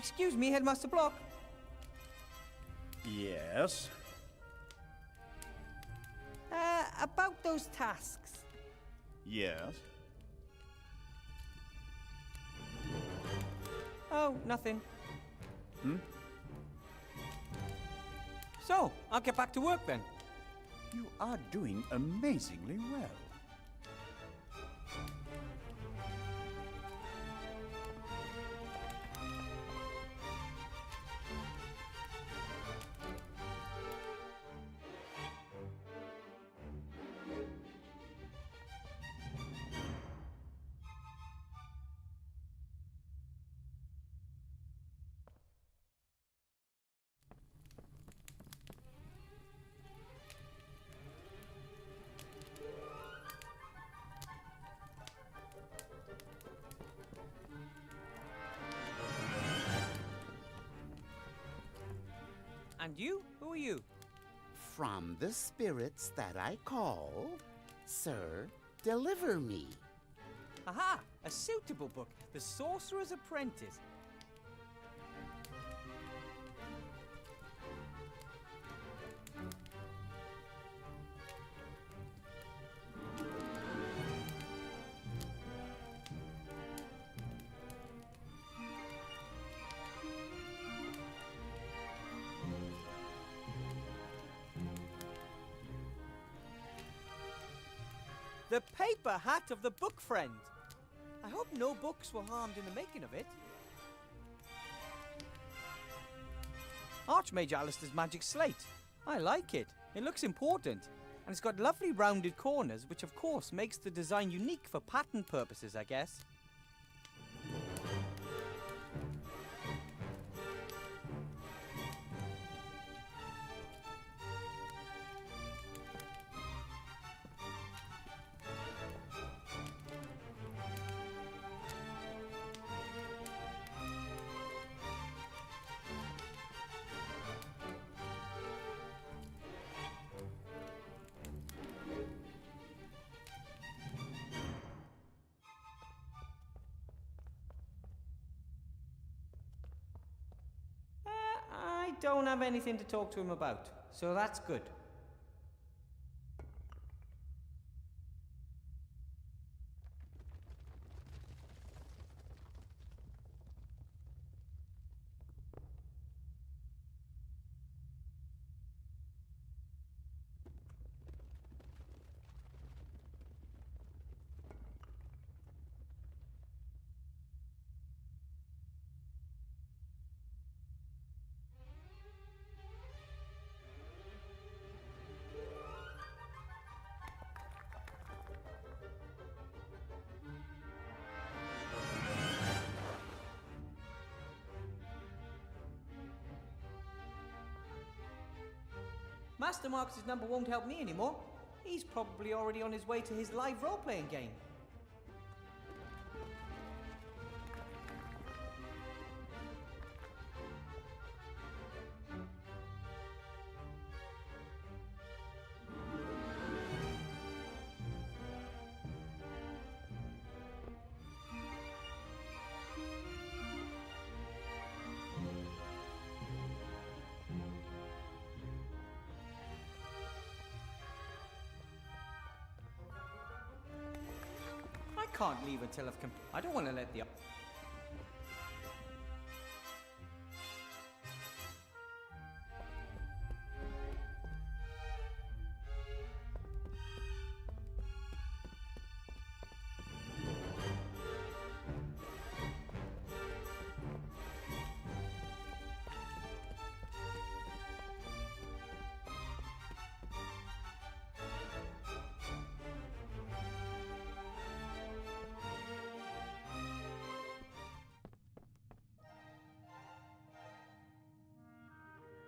Excuse me, Headmaster Block. Yes? About those tasks. Yes? Oh, nothing. Hmm? So, I'll get back to work then. You are doing amazingly well. And you? Who are you? From the spirits that I call, Sir, deliver me. Aha! A suitable book. The Sorcerer's Apprentice. The paper hat of the book friend. I hope no books were harmed in the making of it. Archmage Alistair's magic slate. I like it. It looks important. And it's got lovely rounded corners, which of course makes the design unique for pattern purposes, I guess. I don't have anything to talk to him about, so that's good. Master Marcus's number won't help me anymore. He's probably already on his way to his live role-playing game. I can't leave until I've I don't want to let the...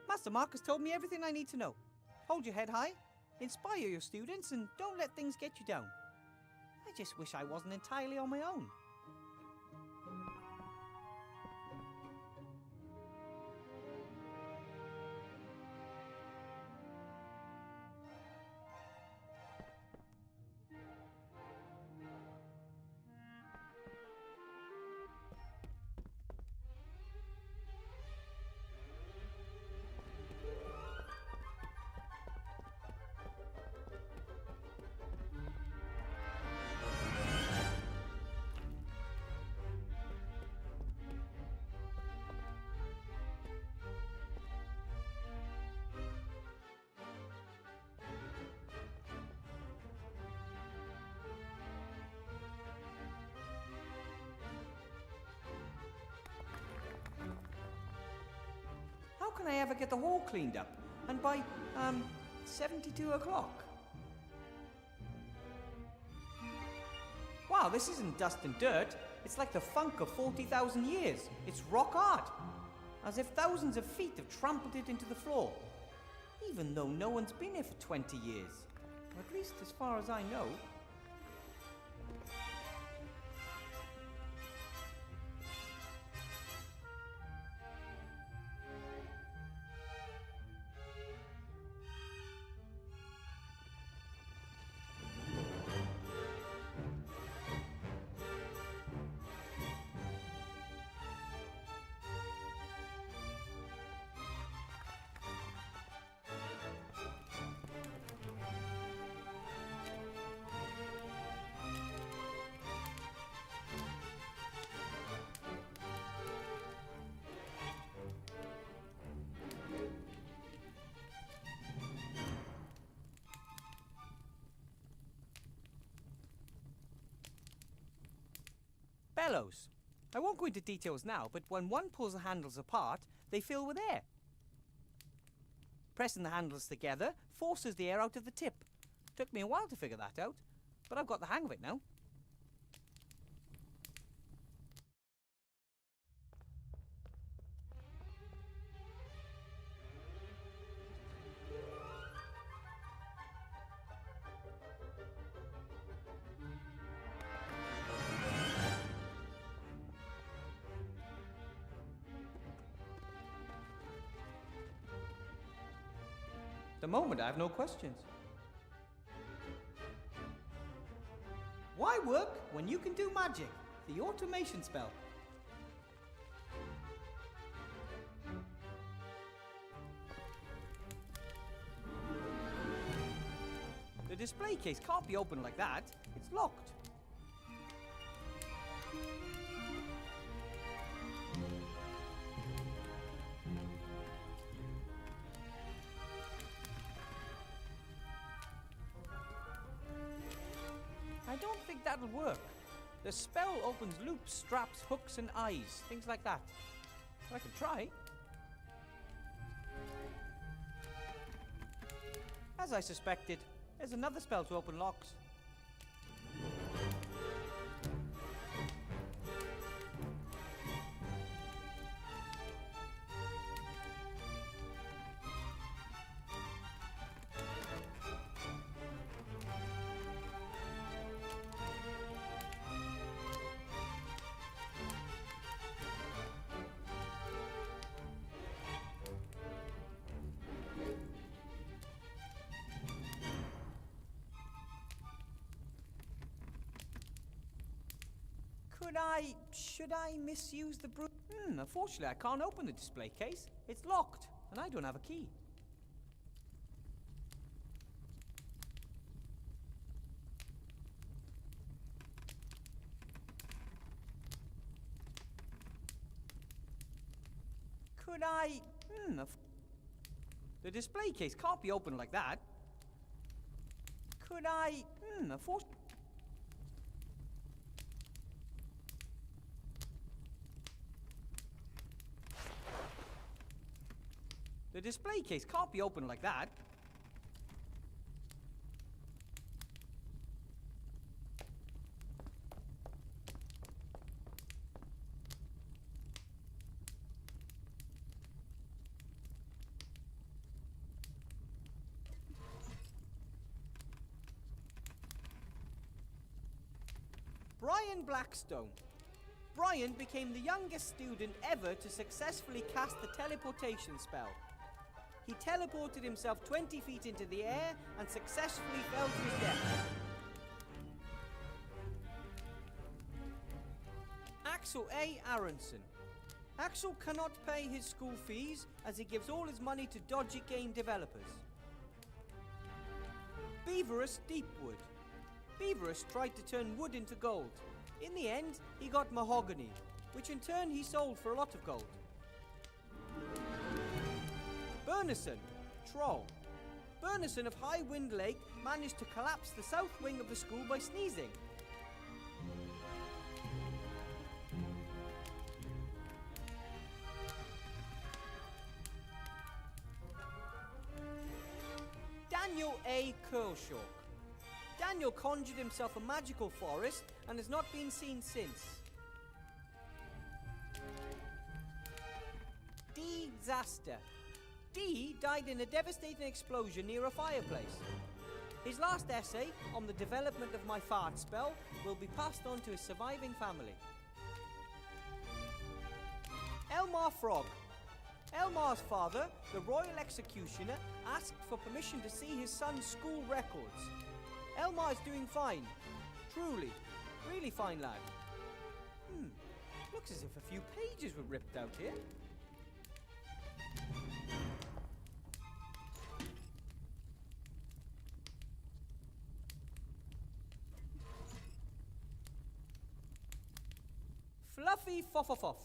Master Marcus told me everything I need to know. Hold your head high, inspire your students, and don't let things get you down. I just wish I wasn't entirely on my own. can I ever get the hall cleaned up? And by, 72 o'clock? Wow, this isn't dust and dirt. It's like the funk of 40,000 years. It's rock art. As if thousands of feet have trampled it into the floor. Even though no one's been here for 20 years. Or at least as far as I know. Bellows. I won't go into details now, but when one pulls the handles apart, they fill with air. Pressing the handles together forces the air out of the tip. Took me a while to figure that out, but I've got the hang of it now. At the moment, I have no questions. Why work when you can do magic? The automation spell. The display case can't be opened like that. It's locked. I don't think that'll work. The spell opens loops, straps, hooks and eyes, things like that. But I can try. As I suspected, there's another spell to open locks. Should I misuse the broom? Unfortunately, I can't open the display case. It's locked, and I don't have a key. The display case can't be opened like that. The display case can't be opened like that. Brian Blackstone. Brian became the youngest student ever to successfully cast the teleportation spell. He teleported himself 20 feet into the air and successfully fell to his death. Axel A. Aronson. Axel cannot pay his school fees as he gives all his money to dodgy game developers. Beaverus Deepwood. Beaverus tried to turn wood into gold. In the end, he got mahogany, which in turn he sold for a lot of gold. Burnison, Troll. Burnison of High Wind Lake managed to collapse the south wing of the school by sneezing. Curlshaw. Daniel conjured himself a magical forest and has not been seen since. Disaster. D died in a devastating explosion near a fireplace. His last essay on the development of my fart spell will be passed on to his surviving family. Elmar Frog. Elmar's father, the royal executioner, asked for permission to see his son's school records. Elmar is doing fine. Truly. Really fine lad. Looks as if a few pages were ripped out here. Fluffy Foffofoff.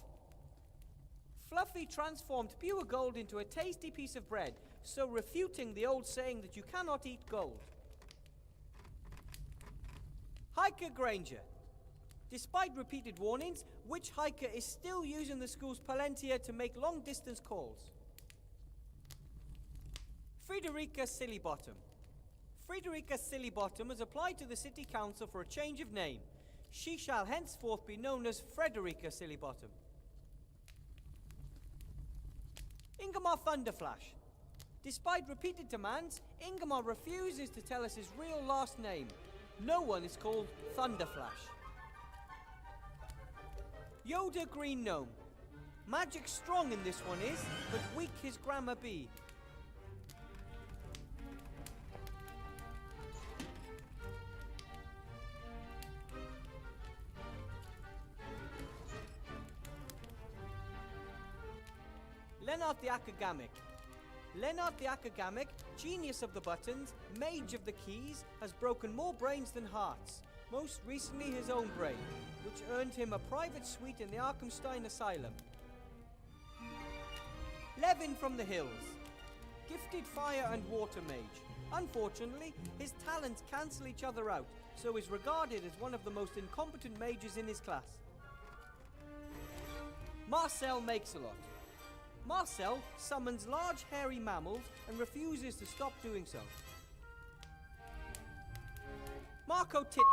Fluffy transformed pure gold into a tasty piece of bread, so refuting the old saying that you cannot eat gold. Hiker Granger. Despite repeated warnings, Witch Hiker is still using the school's palantir to make long-distance calls. Frederica Sillybottom. Frederica Sillybottom has applied to the City Council for a change of name. She shall henceforth be known as Frederica Sillybottom. Ingemar Thunderflash. Despite repeated demands, Ingemar refuses to tell us his real last name. No one is called Thunderflash. Yoda Green Gnome. Magic strong in this one is, but weak his grammar be. Lennart the Akagamic. Lennart the Akagamic, genius of the buttons, mage of the keys, has broken more brains than hearts. Most recently his own brain, which earned him a private suite in the Arkenstein Asylum. Levin from the Hills. Gifted fire and water mage. Unfortunately, his talents cancel each other out, so is regarded as one of the most incompetent mages in his class. Marcel Makes-a-Lot. Marcel summons large hairy mammals and refuses to stop doing so. Marco Tit.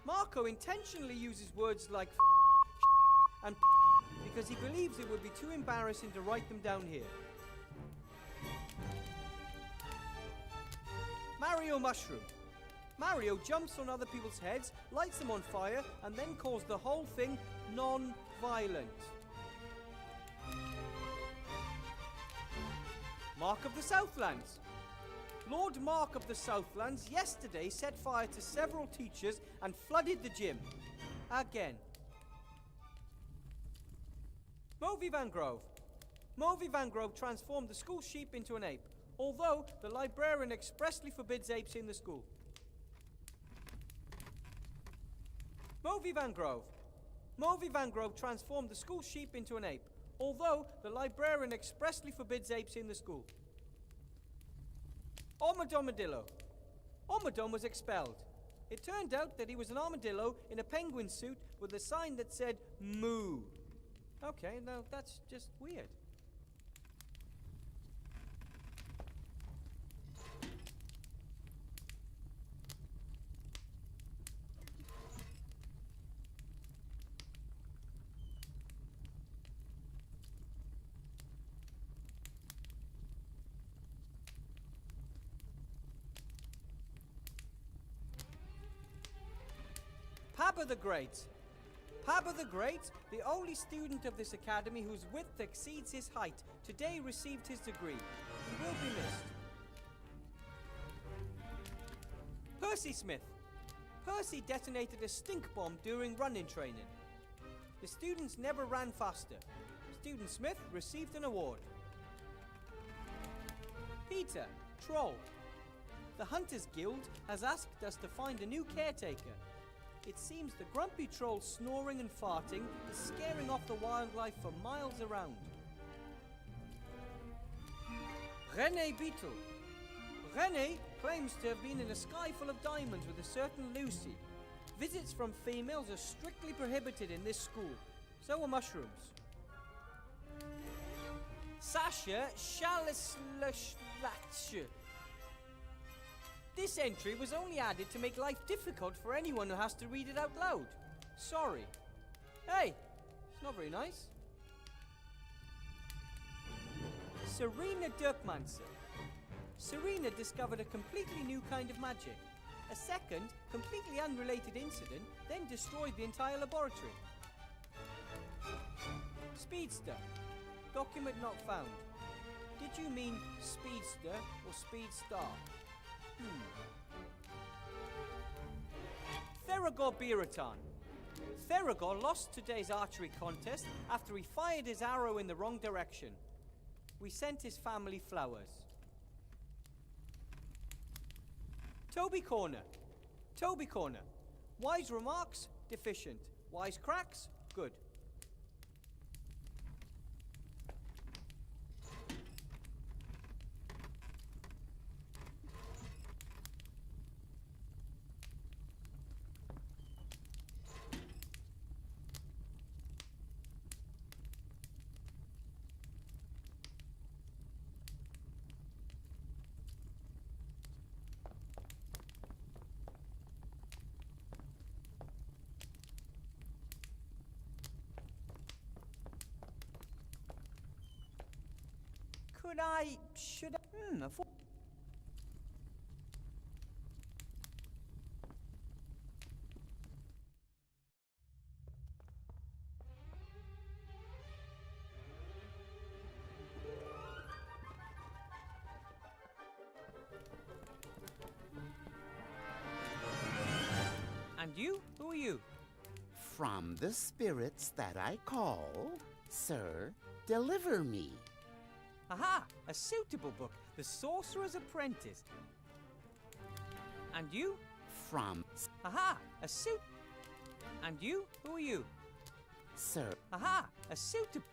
Marco intentionally uses words like and because he believes it would be too embarrassing to write them down here. Mario Mushroom. Mario jumps on other people's heads, lights them on fire, and then calls the whole thing non-violent. Mark of the Southlands. Lord Mark of the Southlands yesterday set fire to several teachers and flooded the gym. Again. Movie Van Grove. Movie Van Grove transformed the school sheep into an ape, although the librarian expressly forbids apes in the school. Movie Van Grove. Movie Van Grove transformed the school sheep into an ape, although the librarian expressly forbids apes in the school. Armadillo. Armadillo was expelled. It turned out that he was an armadillo in a penguin suit with a sign that said moo. Okay, now that's just weird. Pabba the Great. Pabba the Great, the only student of this academy whose width exceeds his height, today received his degree. He will be missed. Percy Smith. Percy detonated a stink bomb during run-in training. The students never ran faster. Student Smith received an award. Peter, Troll. The Hunters Guild has asked us to find a new caretaker. It seems the grumpy troll snoring and farting is scaring off the wildlife for miles around. René Beetle. René claims to have been in a sky full of diamonds with a certain Lucy. Visits from females are strictly prohibited in this school. So are mushrooms. Sasha Shalislash. This entry was only added to make life difficult for anyone who has to read it out loud. Sorry. Hey, it's not very nice. Serena Dirkmanson. Serena discovered a completely new kind of magic. A second, completely unrelated incident then destroyed the entire laboratory. Speedster. Document not found. Did you mean speedster or speed star? Theragor Biratan. Theragor lost today's archery contest after he fired his arrow in the wrong direction. We sent his family flowers. Toby Corner. Toby Corner. Wise remarks, deficient. Wise cracks, good. Should I? And you? Who are you? From the spirits that I call, sir, deliver me. Aha! A suitable book. The Sorcerer's Apprentice. And you? From, Aha! A suit. And you? Who are you? sir, Aha! A suitable.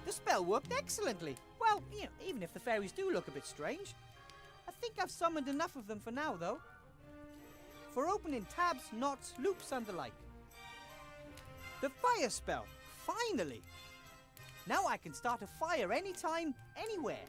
The spell worked excellently. Well, even if the fairies do look a bit strange. I think I've summoned enough of them for now, though. For opening tabs, knots, loops, and the like. The fire spell! Finally! Now I can start a fire anytime, anywhere.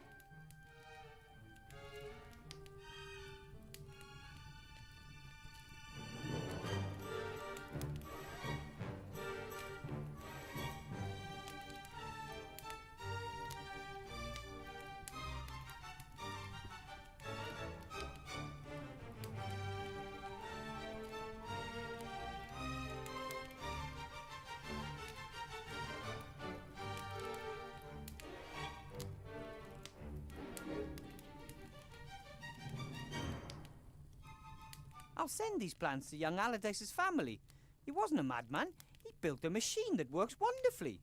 I'll send these plans to young Allardyce's family. He wasn't a madman. He built a machine that works wonderfully.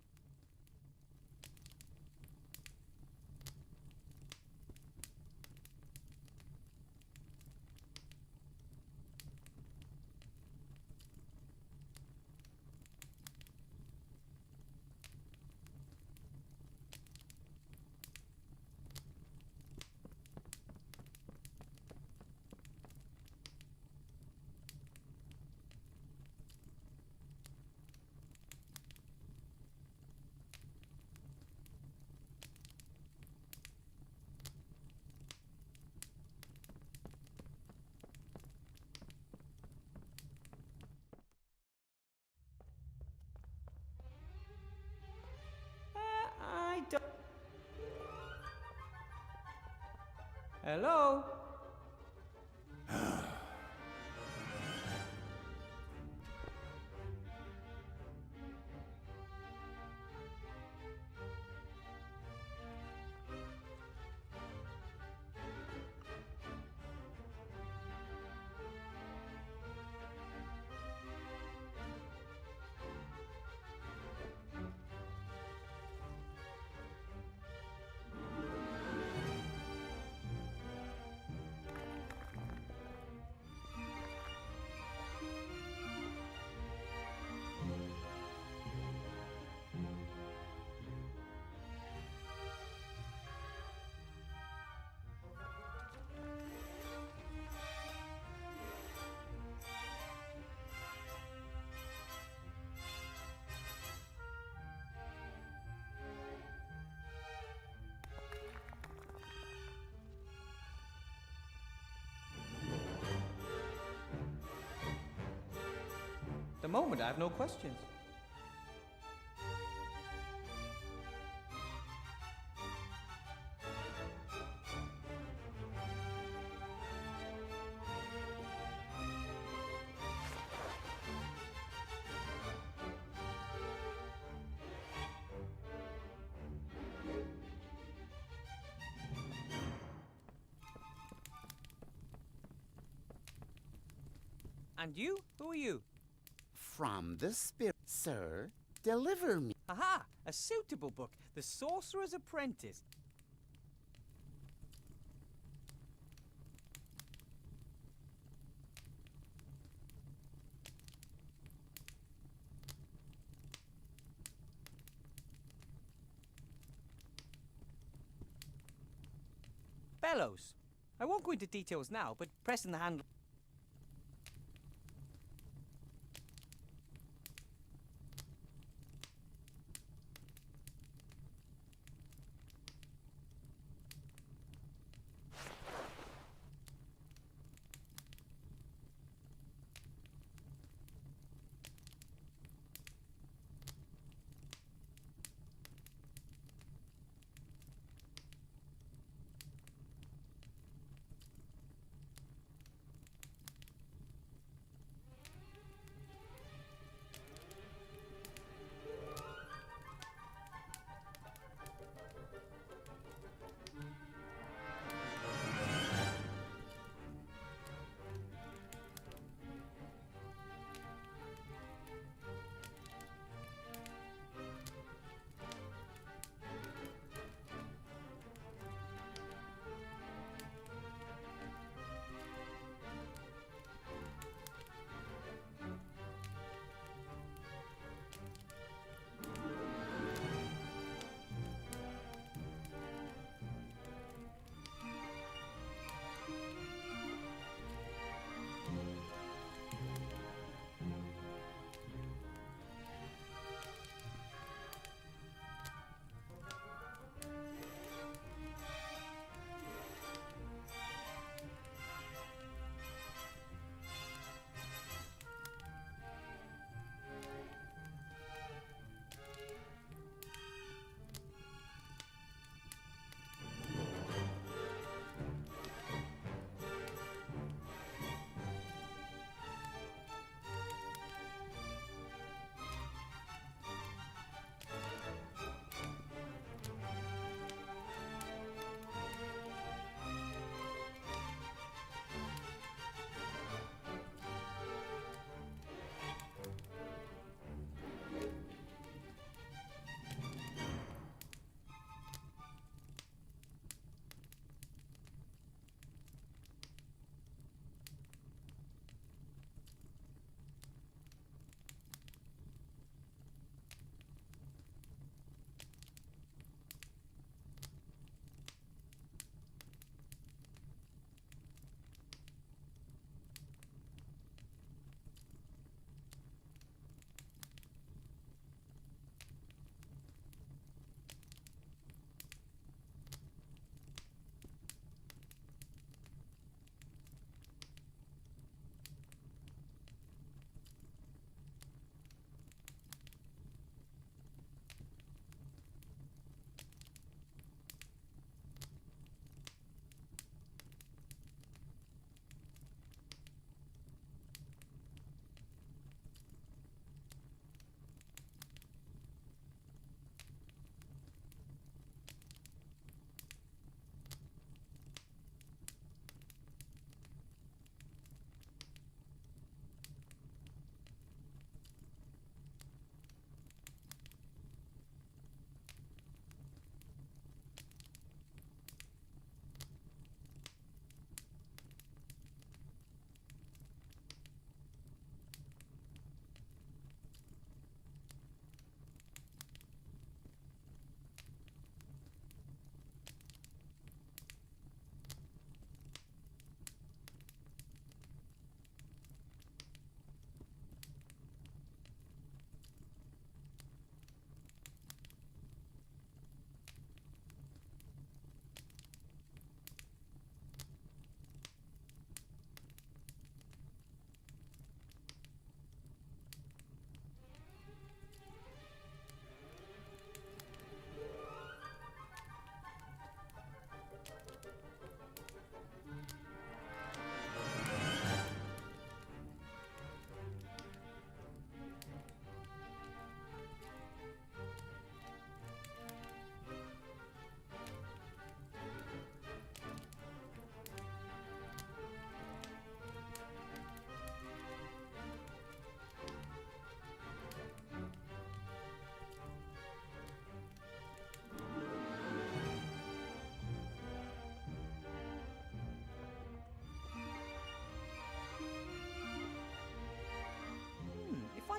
I don't... Hello? the moment, I have no questions. And you? Who are you? From the spirit, sir, deliver me. Aha! A suitable book. The Sorcerer's Apprentice. Bellows. I won't go into details now, but pressing the handle.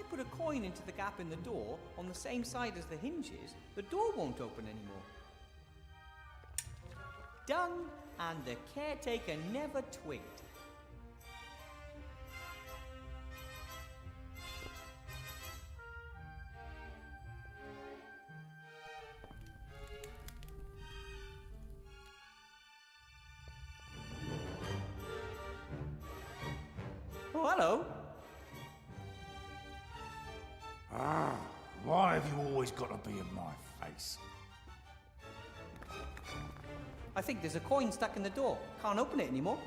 put a coin into the gap in the door on the same side as the hinges, the door won't open anymore. Done, and the caretaker never twigged. Oh, hello. Why have you always got to be in my face? I think there's a coin stuck in the door. Can't open it anymore.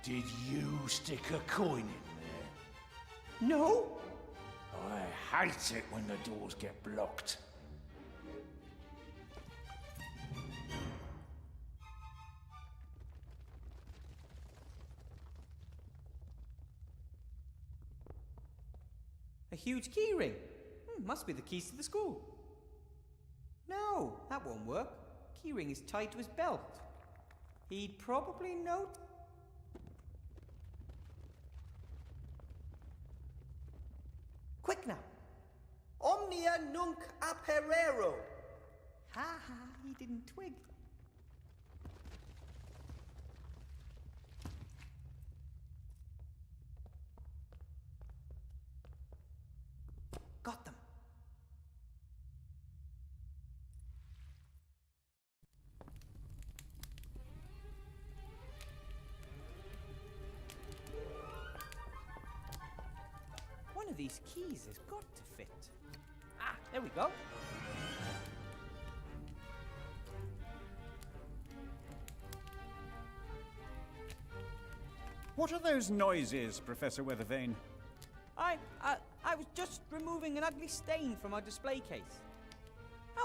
Did you stick a coin in there? No? I hate it when the doors get blocked. A huge key ring. Must be the keys to the school. No, that won't work. Keyring is tied to his belt. He'd probably note. Quick now. Omnia nunc aperero. Ha ha, he didn't twig. Got them. One of these keys has got to fit. Ah, there we go. What are those noises, Professor Weathervane? I was just removing an ugly stain from our display case.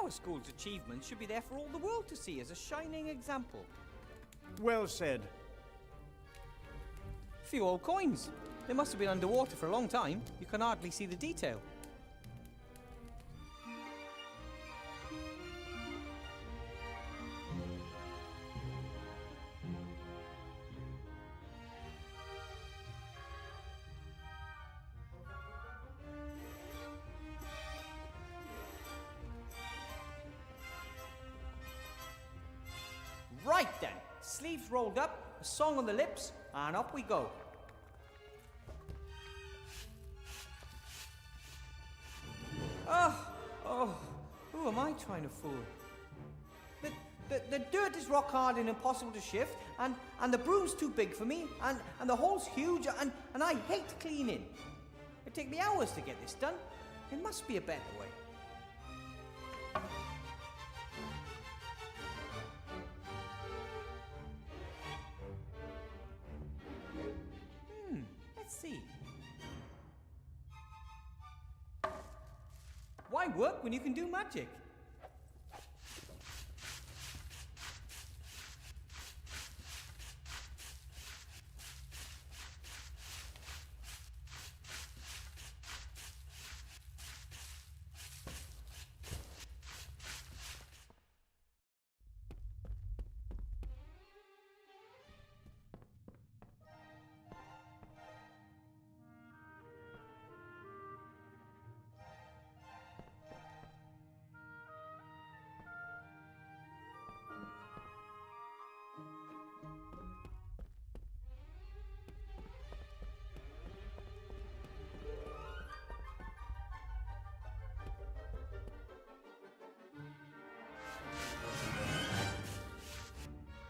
Our school's achievements should be there for all the world to see as a shining example. Well said. Few old coins. They must have been underwater for a long time. You can hardly see the detail. Right then, sleeves rolled up, a song on the lips, and up we go. Who am I trying to fool? The dirt is rock hard and impossible to shift, and the broom's too big for me, and the hole's huge, and I hate cleaning. It'd take me hours to get this done. There must be a better way. Let's see. Why work when you can do magic?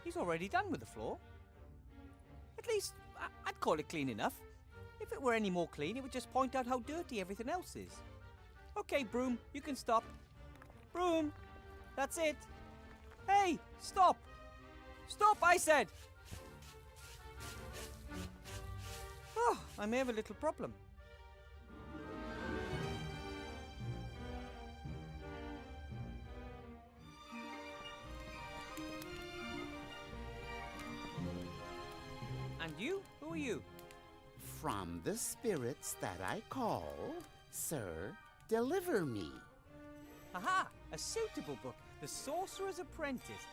He's already done with the floor. At least, I'd call it clean enough. If it were any more clean, it would just point out how dirty everything else is. Okay, Broom, you can stop. Broom, that's it. Hey, stop! Stop, I said! Oh, I may have a little problem. And you? Who are you? From the spirits that I call, sir, deliver me. Aha! A suitable book. The Sorcerer's Apprentice.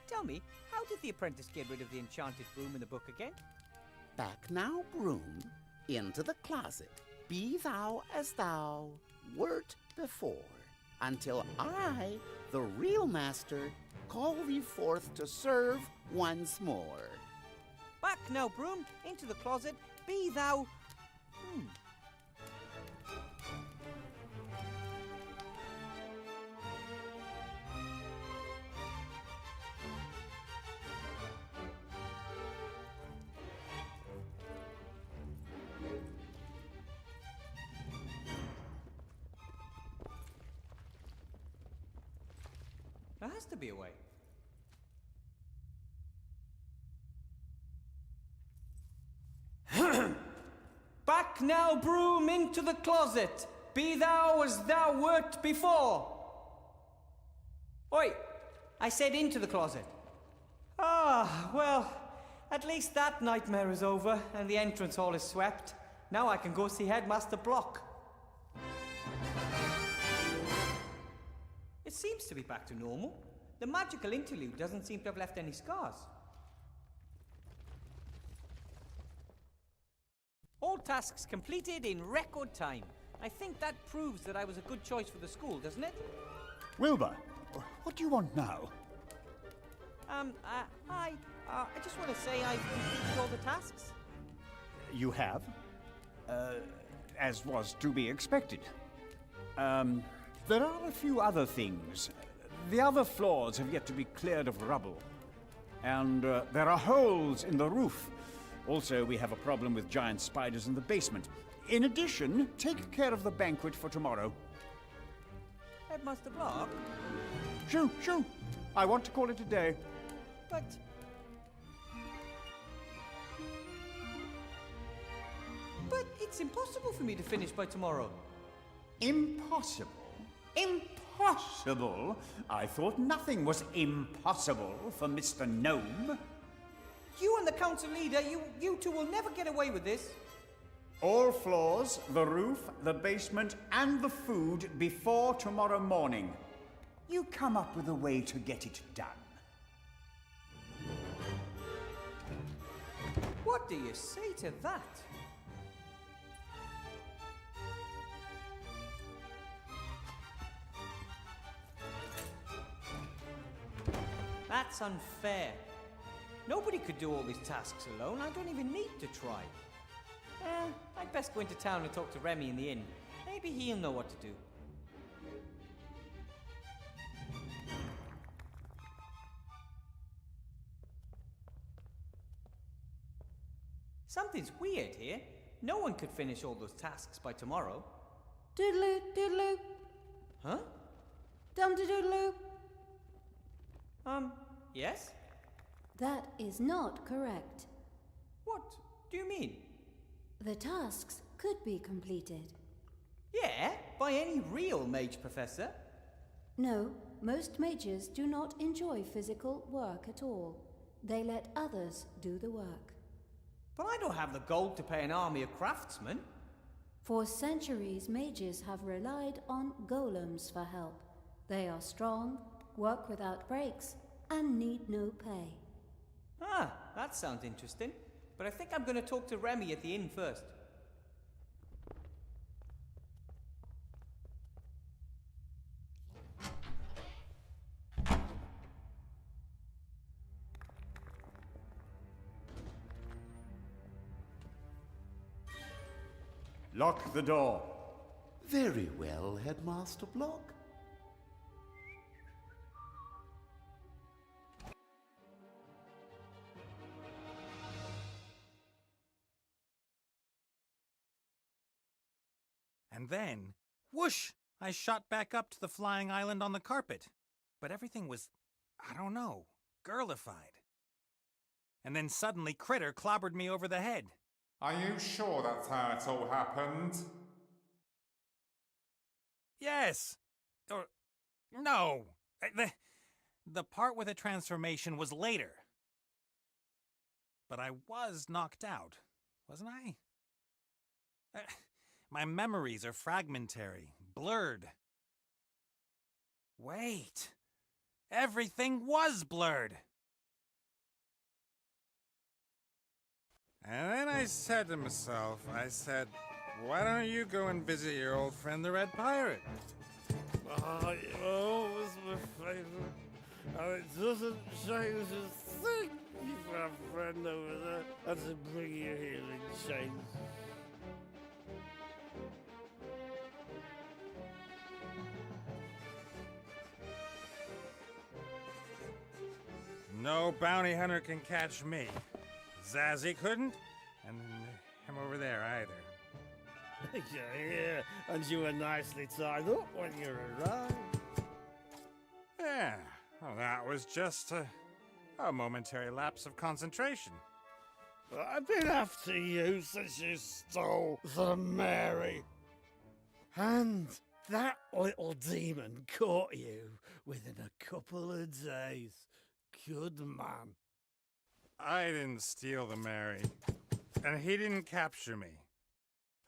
Tell me, how did the apprentice get rid of the enchanted broom in the book again? Back now, Broom, into the closet. be thou as thou wert before, until I, the real master, call thee forth to serve once more. Back now, Broom, into the closet. Be thou... There has to be a way. Back now, Broom, into the closet. Be thou as thou wert before. Oi, I said into the closet. Ah, well, at least that nightmare is over and the entrance hall is swept. Now I can go see Headmaster Block. It seems to be back to normal. The magical interlude doesn't seem to have left any scars. All tasks completed in record time. I think that proves that I was a good choice for the school, doesn't it? Wilbur, what do you want now? I just want to say I've completed all the tasks. You have? As was to be expected. There are a few other things. The other floors have yet to be cleared of rubble. And there are holes in the roof. Also, we have a problem with giant spiders in the basement. In addition, take care of the banquet for tomorrow. Headmaster Block? Shoo, shoo! I want to call it a day. But... But it's impossible for me to finish by tomorrow. Impossible? Impossible? I thought nothing was impossible for Mr. Gnome. You and the council leader, you two will never get away with this. All floors, the roof, the basement, and the food before tomorrow morning. You come up with a way to get it done. What do you say to that? That's unfair. Nobody could do all these tasks alone. I don't even need to try. I'd best go into town and talk to Remy in the inn. Maybe he'll know what to do. Something's weird here. No one could finish all those tasks by tomorrow. Doodaloo, doodaloo. Huh? Dum-de-doodaloo. Yes? That is not correct. What do you mean? The tasks could be completed. Yeah, by any real mage professor. No, most mages do not enjoy physical work at all. They let others do the work. But I don't have the gold to pay an army of craftsmen. For centuries, mages have relied on golems for help. They are strong, work without breaks, and need no pay. Ah, that sounds interesting. But I think I'm going to talk to Remy at the inn first. Lock the door. Very well, Headmaster Block. And then, whoosh, I shot back up to the flying island on the carpet. But everything was, I don't know, girlified. And then suddenly Critter clobbered me over the head. Are you sure that's how it all happened? Yes! Or, no! The part with the transformation was later. But I was knocked out, wasn't I? My memories are fragmentary, blurred. Wait! Everything was blurred! And then I said to myself, Why don't you go and visit your old friend the Red Pirate? Oh, you're always my favorite. And it doesn't change a thing. You've got a friend over there and to bring you healing chains. No bounty hunter can catch me. Zazzy couldn't, and him over there either. Yeah, and you were nicely tied up when you arrived. Yeah, well, that was just a momentary lapse of concentration. I've been after you since you stole the Mary. And that little demon caught you within a couple of days. Good man. I didn't steal the Mary, and he didn't capture me.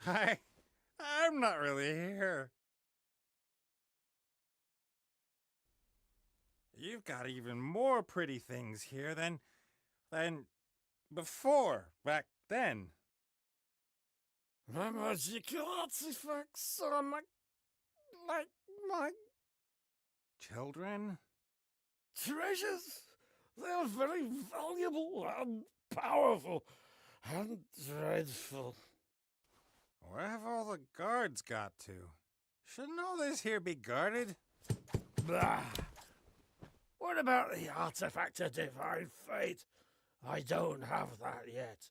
I'm not really here. You've got even more pretty things here than before, back then. My magical artifacts are like my Children? treasures. They are very valuable and powerful and dreadful. Where have all the guards got to? Shouldn't all this here be guarded? Bah! What about the artifact of divine fate? I don't have that yet,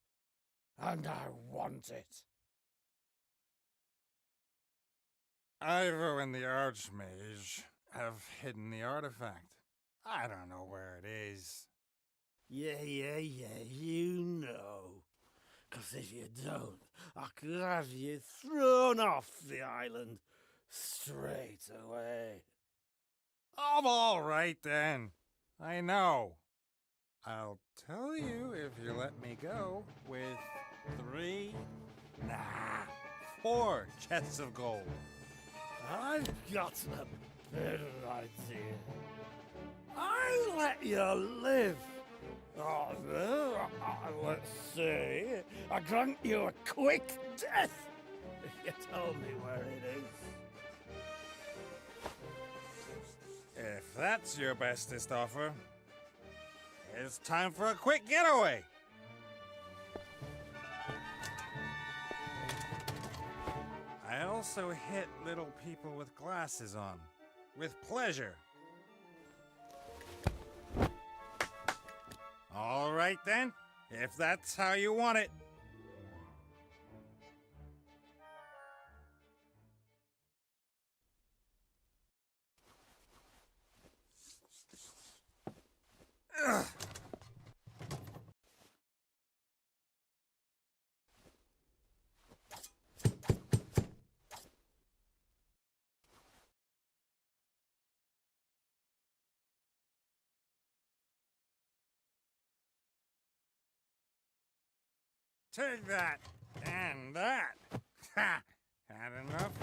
and I want it. Ivo and the Archmage have hidden the artifact. I don't know where it is. Yeah, you know. 'Cause if you don't, I could have you thrown off the island straight away. I'm all right then. I know. I'll tell you if you let me go with 4 chests of gold. I've got a better idea. I let you live. Oh, no, let's see. I grant you a quick death if you tell me where it is. If that's your bestest offer, it's time for a quick getaway. I also hit little people with glasses on, with pleasure. All right then, if that's how you want it. Ugh. Take that, and that. Ha! Had enough?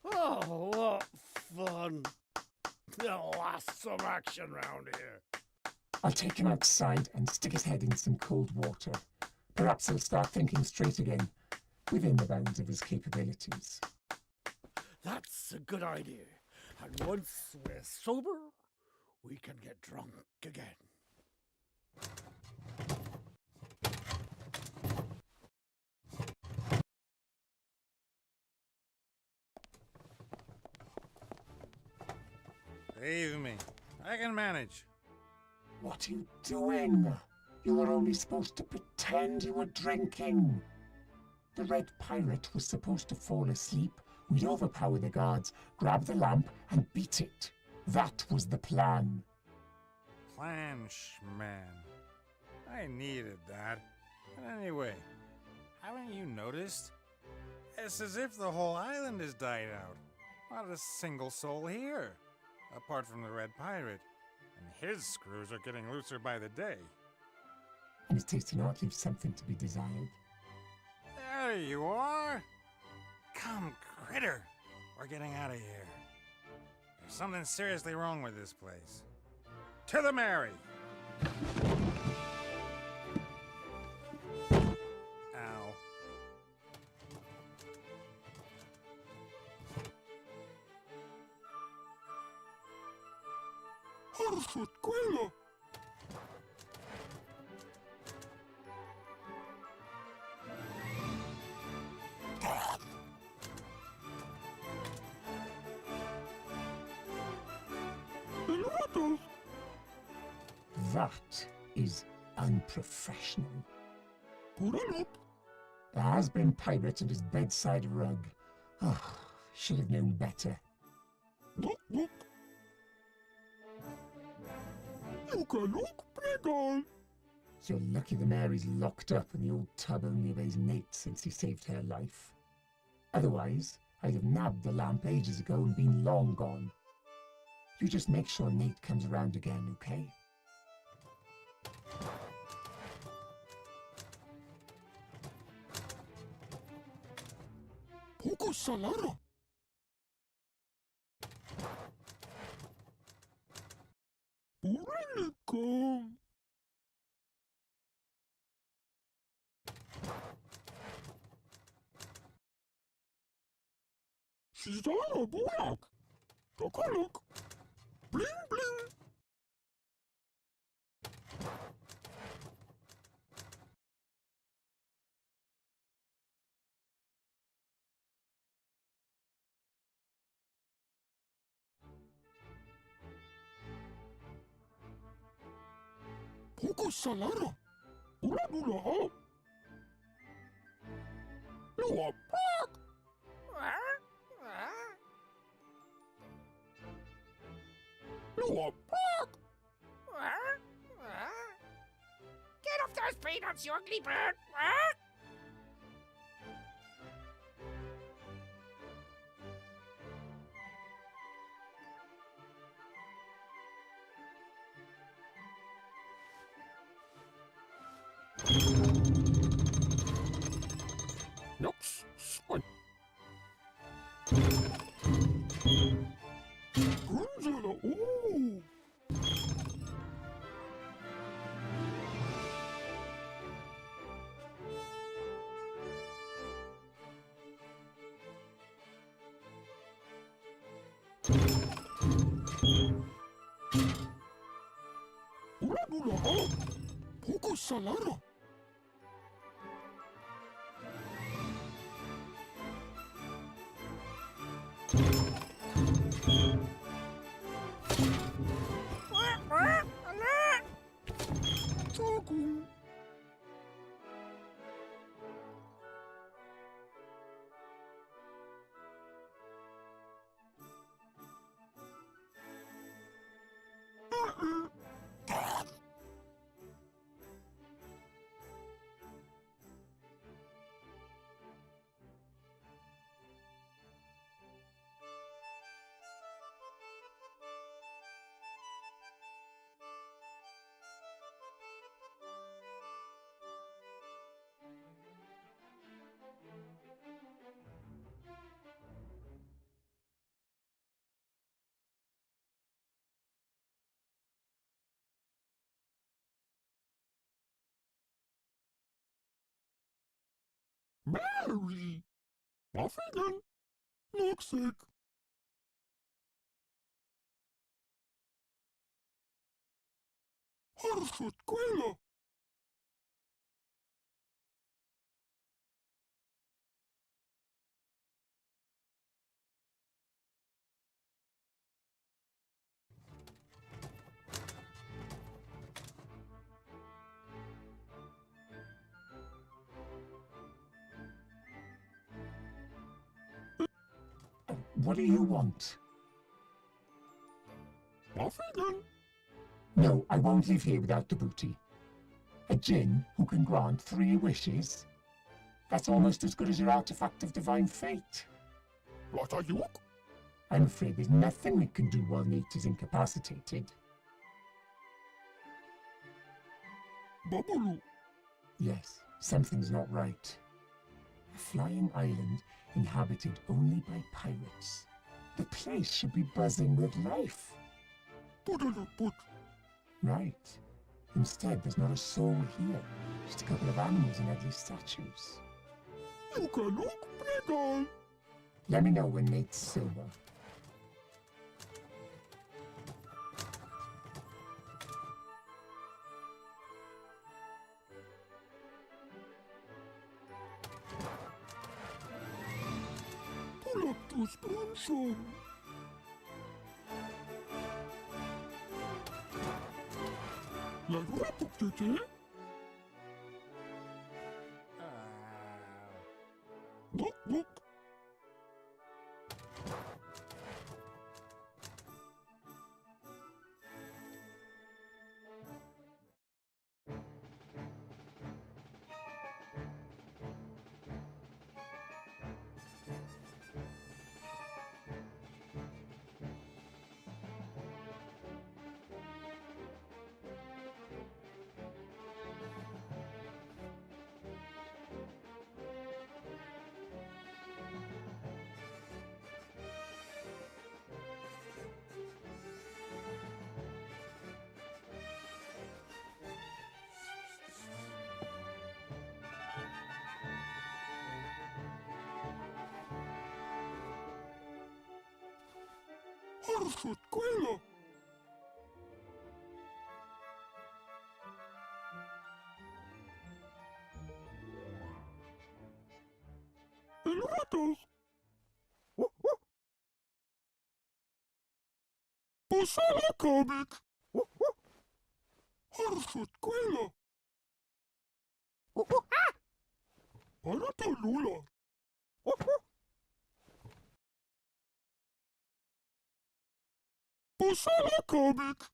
Oh, what fun. There'll last some action round here. I'll take him outside and stick his head in some cold water. Perhaps he'll start thinking straight again, within the bounds of his capabilities. That's a good idea. And once we're sober, we can get drunk again. Leave me. I can manage. What are you doing? You were only supposed to pretend you were drinking. The Red Pirate was supposed to fall asleep. We'd overpower the guards, grab the lamp, and beat it. That was the plan. Plan, schman. I needed that. But anyway, haven't you noticed? It's as if the whole island has died out. Not a single soul here. Apart from the Red Pirate. And his screws are getting looser by the day. And his tasting art leaves something to be desired. There you are! Come, Critter! We're getting out of here. There's something seriously wrong with this place. To the Mary! Ow. escuela. That is unprofessional. There has been pirate and his bedside rug. Oh, should have known better. You can look bigger. You're lucky the Mary's locked up and the old tub only obeys Nate since he saved her life. Otherwise, I'd have nabbed the lamp ages ago and been long gone. You just make sure Nate comes around again, okay? Poco salada. Come. She's on a bullock. Look. Bling bling. Poco salada. Bula. You are back. You are back. Get off those peanuts, you ugly bird! Nux, swing. Gonzalo, ooh. Bula, poco salada. Choco. Mary! Muffin! Looks sick. Horse escuela. What do you want? Muffin! No, I won't leave here without the booty. A djinn who can grant 3 wishes? That's almost as good as your artifact of divine fate. What are you? I'm afraid there's nothing we can do while Nate is incapacitated. Babalu. Yes, something's not right. A flying island inhabited only by pirates. The place should be buzzing with life. Put. Right. Instead, there's not a soul here. Just a couple of animals and ugly statues. You can look bigger. Let me know when Nate's sober. cactus bronson. Lalu rapuk Cece. Knock knock. Harus escuela. El ratos. Posada comic. Harus escuela. Para Talula. Posada comic.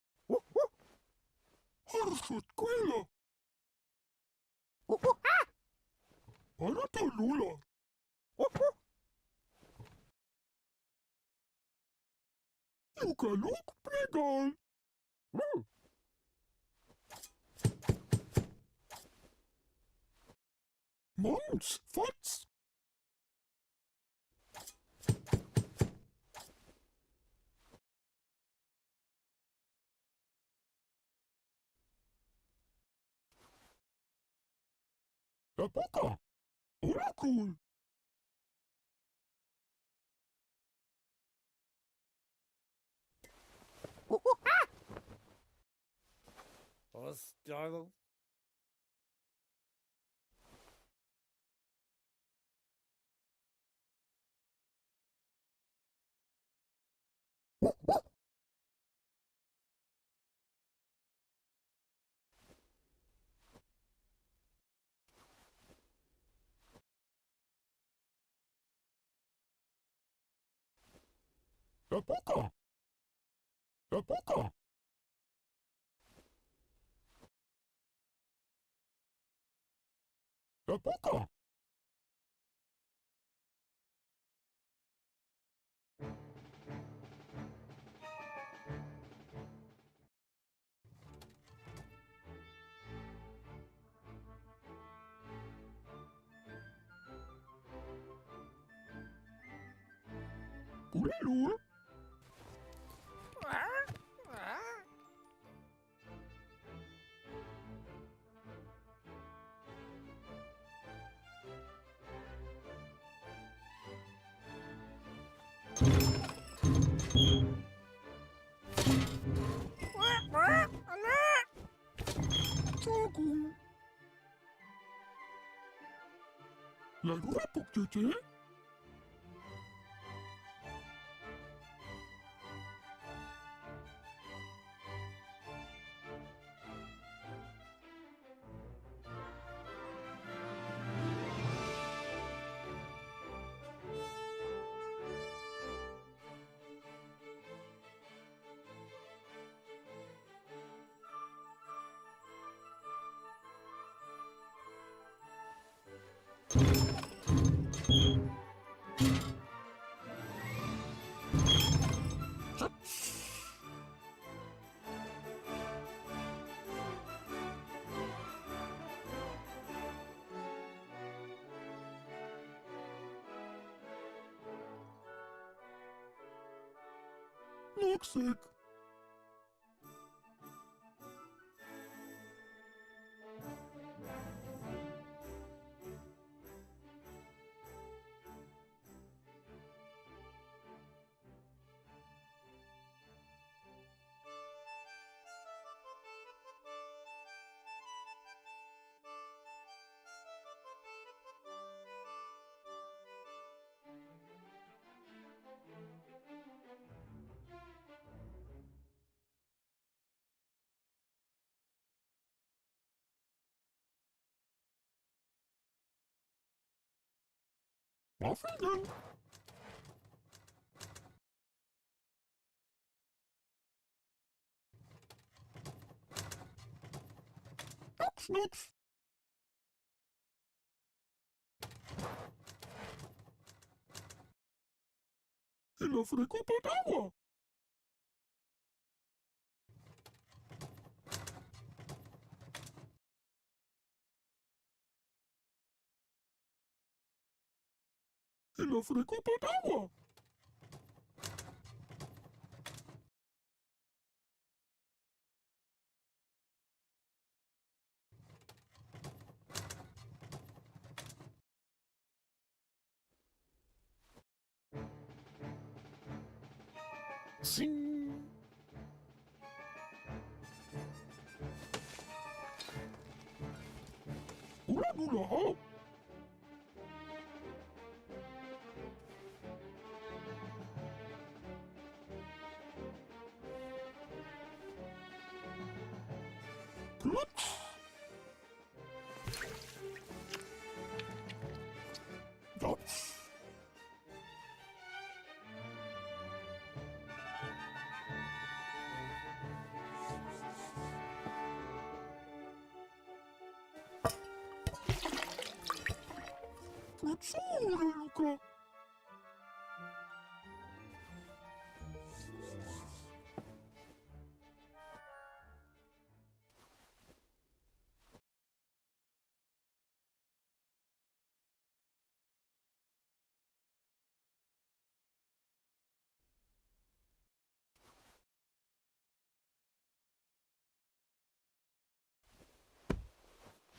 Harus escuela. Para Talula. Yukaluk pregal. Mounts Fots. Epoca. Oracle. Hostile. Epoca. Epoca. Epoca. Ulilul. Jagung. Lalu rapuk Cece. Noxic. Auf Wiedersehen. Nix. Hello for the couple tower. Hello for the couple tower. Sing. Ula ula ho. Plutz. Dots. Puzzure, Luca.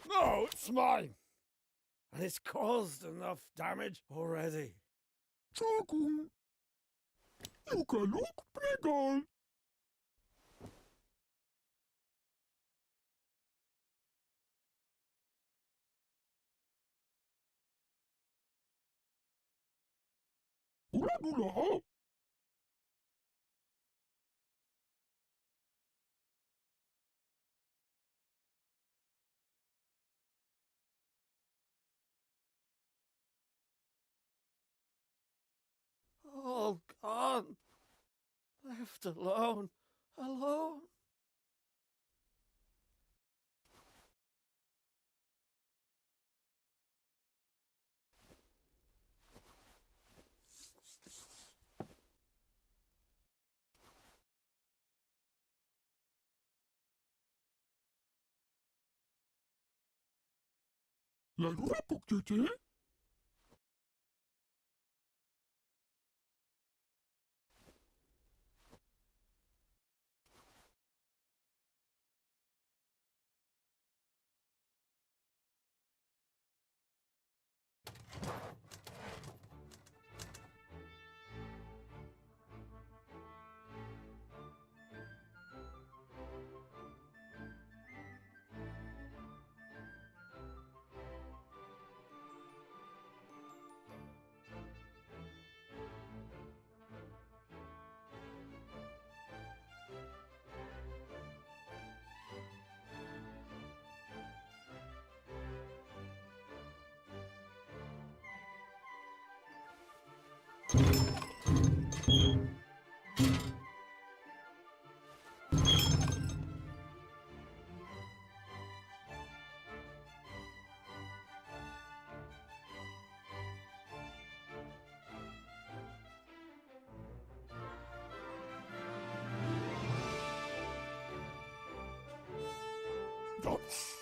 No, it's mine. And it's caused enough damage already. Entschuldigung. Luca, look, Playground. Ula ula ho. All gone. Left alone. Alone. La luna pour que tu es. Dots.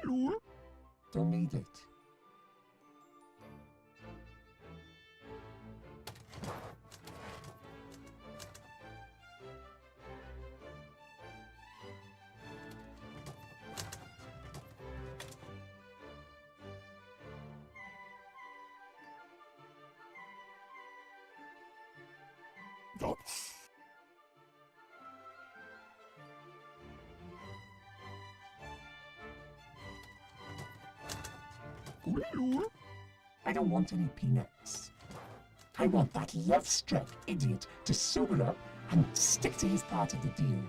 Don't need it. I don't want any peanuts. I want that love-struck idiot to sober up and stick to his part of the deal.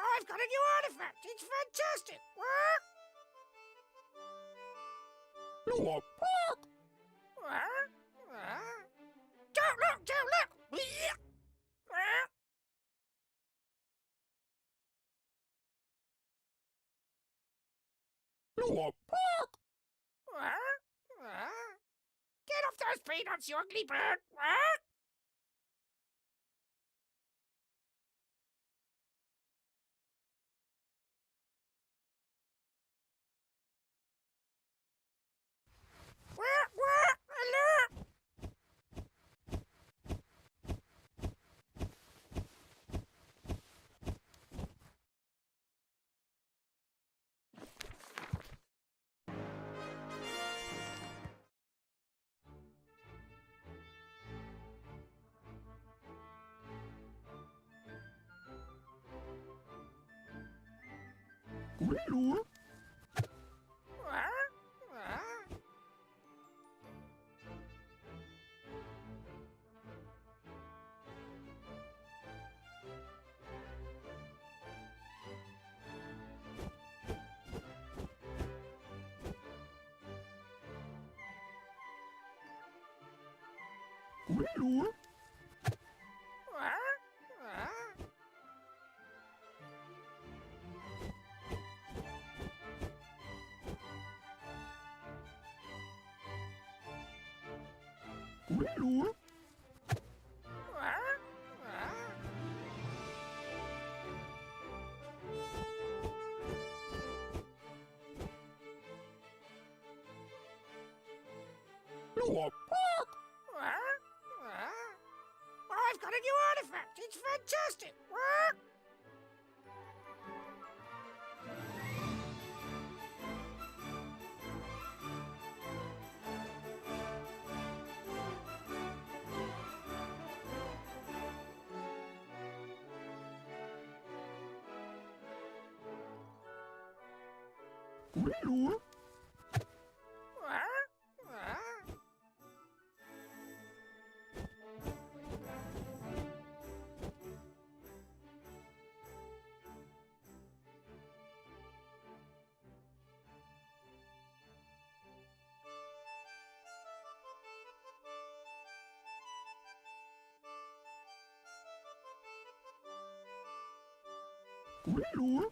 I've got a new artifact. It's fantastic. Don't look, don't look. Get off those peanuts, you ugly bird. Hello? I've got a new artifact. It's fantastic. Don't look.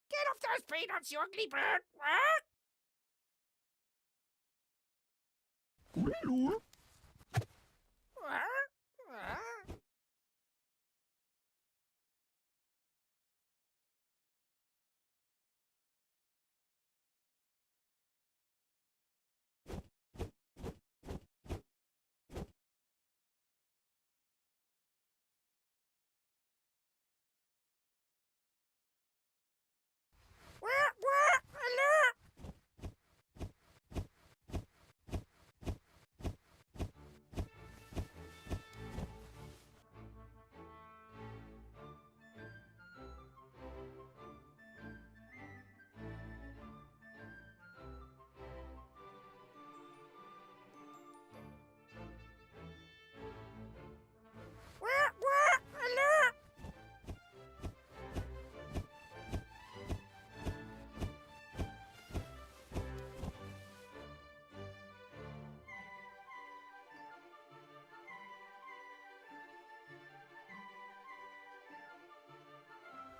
Get off those peanuts, you ugly bird! What? Hello.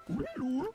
Hello.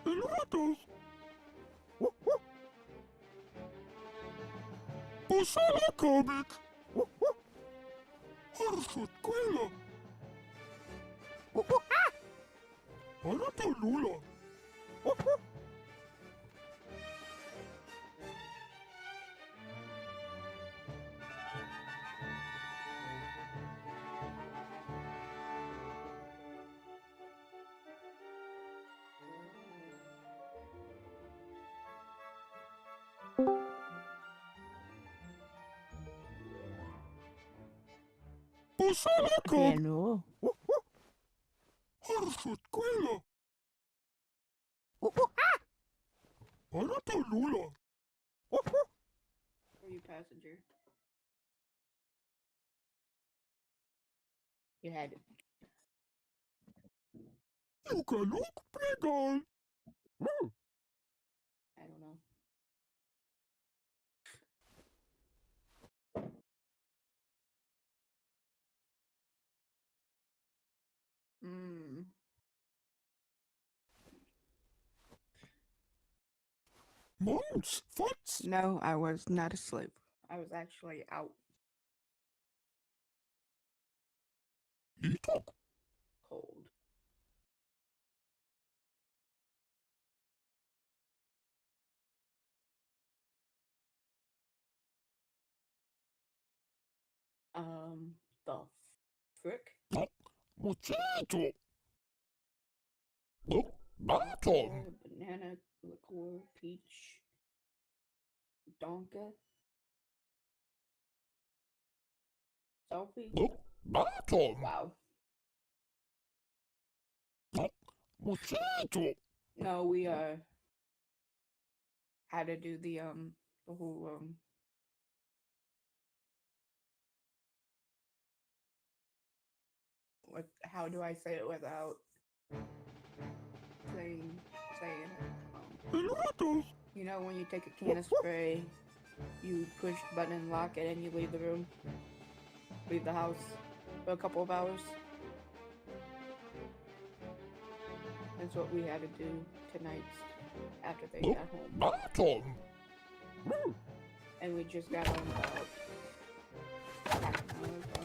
Elevators. Posala comic. Harshut Quilla. Arata Lula. Posala comic. Hello. Harshut Quilla. Arata Lula. Are you passenger? You had it. You can look pregal. I don't know. Hmm. Monks, Fats. No, I was not asleep. I was actually out. Itok. Cold. The frick? Mojito. Baton. Banana, liqueur, peach, donka, selfie. Baton. Wow. Mojito. No, we had to do the whole what? How do I say it without saying it? Elevators. You know when you take a can of spray, you push the button and lock it, and you leave the room, leave the house for a couple of hours. That's what we had to do tonight after they got home. Baton. And we just got home about half an hour ago.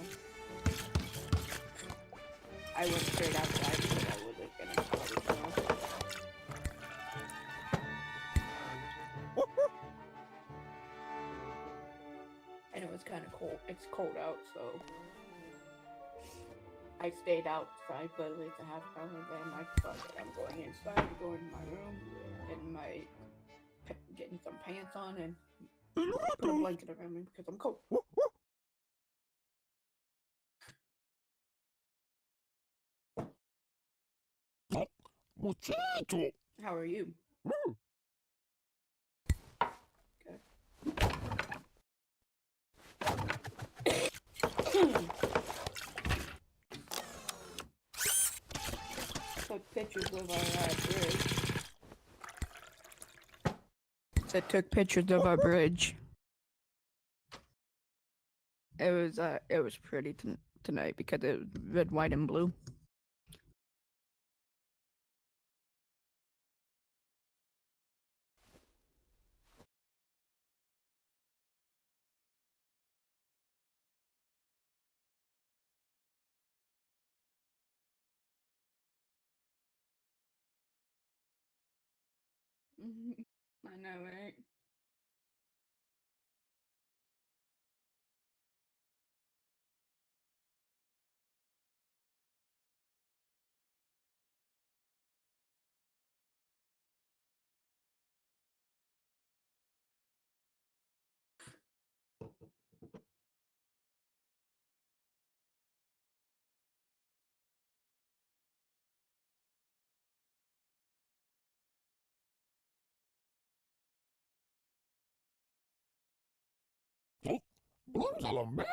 I went straight outside because I wasn't gonna start it now. And it was kind of cold. It's cold out, so I stayed outside for at least a half hour. Then I thought that I'm going inside, going to my room, getting some pants on, and put a blanket around me because I'm cold. Muchacho! How are you? Took pictures of our bridge. So took pictures of our bridge. It was pretty tonight because it was red, white, and blue. I know, right?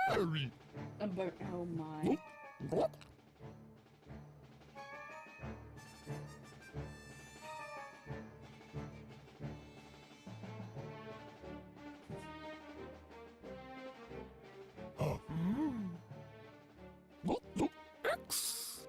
Mary! Oh my. X!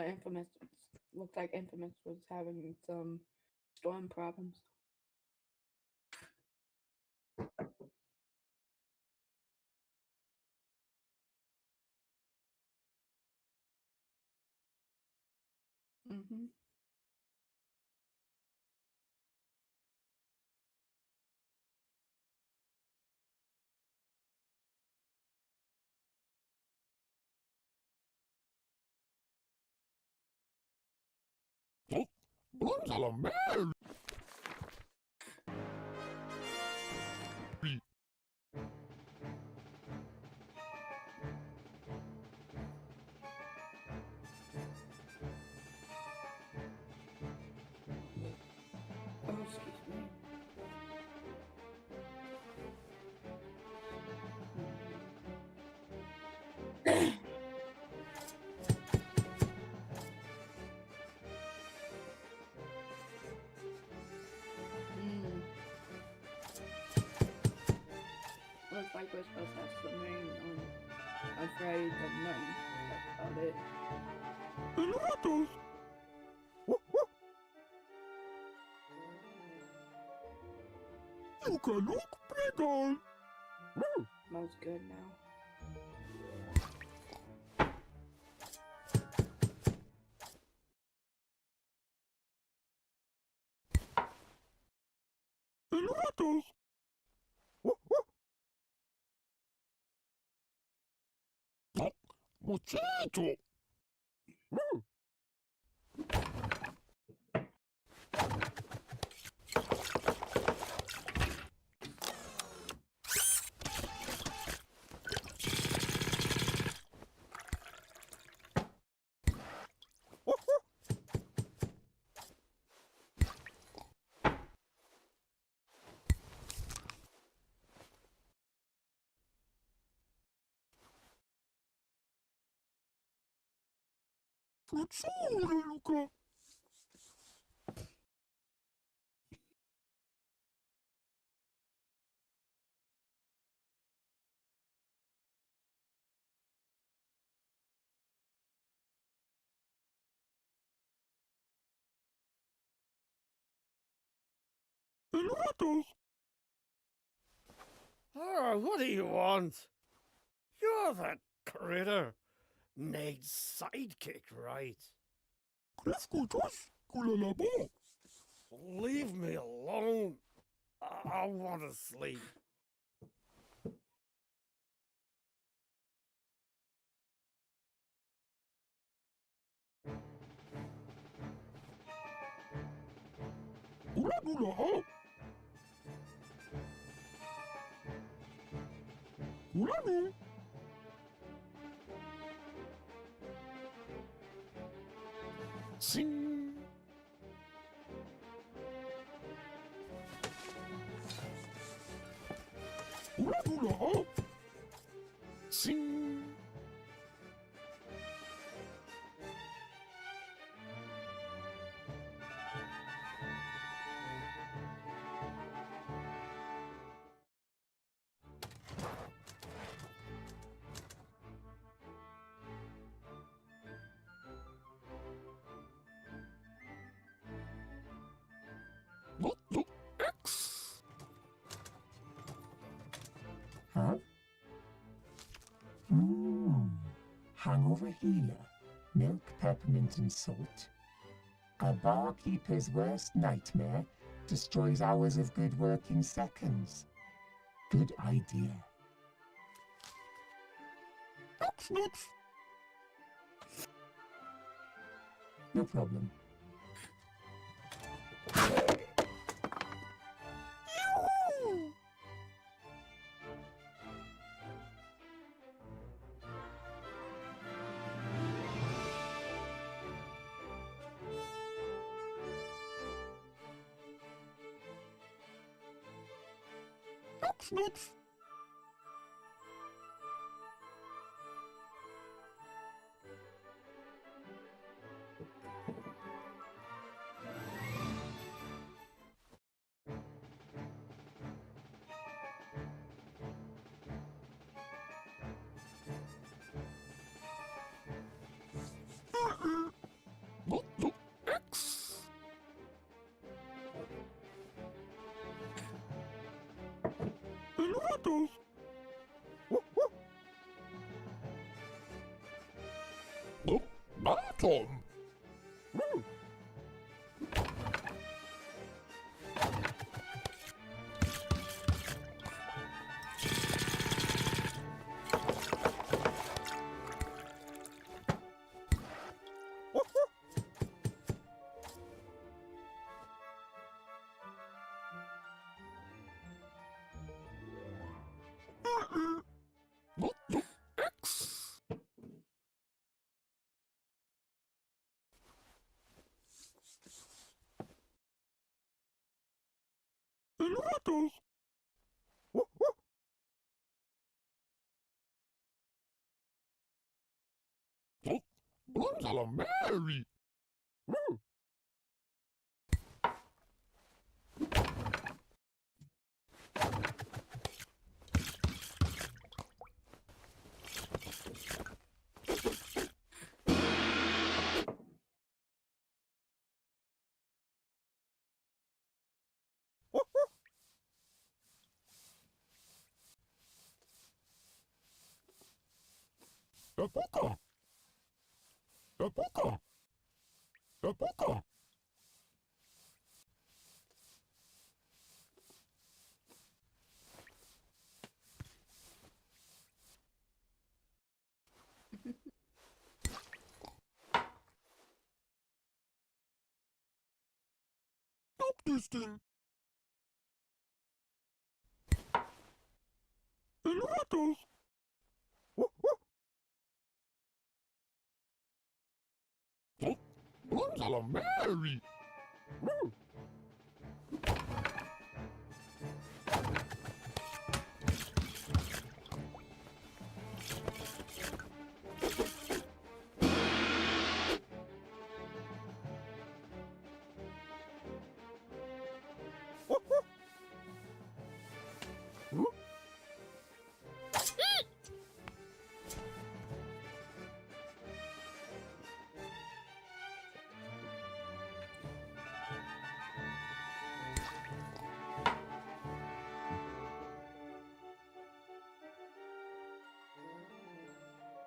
Infamous. Looked like Infamous was having some storm problems. Mm-hmm. Mary! Oh, excuse me. Looks like we're supposed to have swimming on Friday the 9th. That's about it. Pilotos! You can look bigger! Smells good now. Pilotos! Muchacho! Fazzura, Luca! Pilotos! What do you want? You're that critter. Nate's sidekick, right? Leave me alone. I want to sleep. Sing. Sing. X. Huh? Hang over here. Milk, peppermint, and salt. A barkeeper's worst nightmare destroys hours of good work in seconds. Good idea. Next. No problem. Yoo-hoo! Next. X. Elevators. Bottom. X. Elevators. Angela Mary. Rebecca. Rebecca. Rebecca. Stop this thing. Elevators. Angela Mary.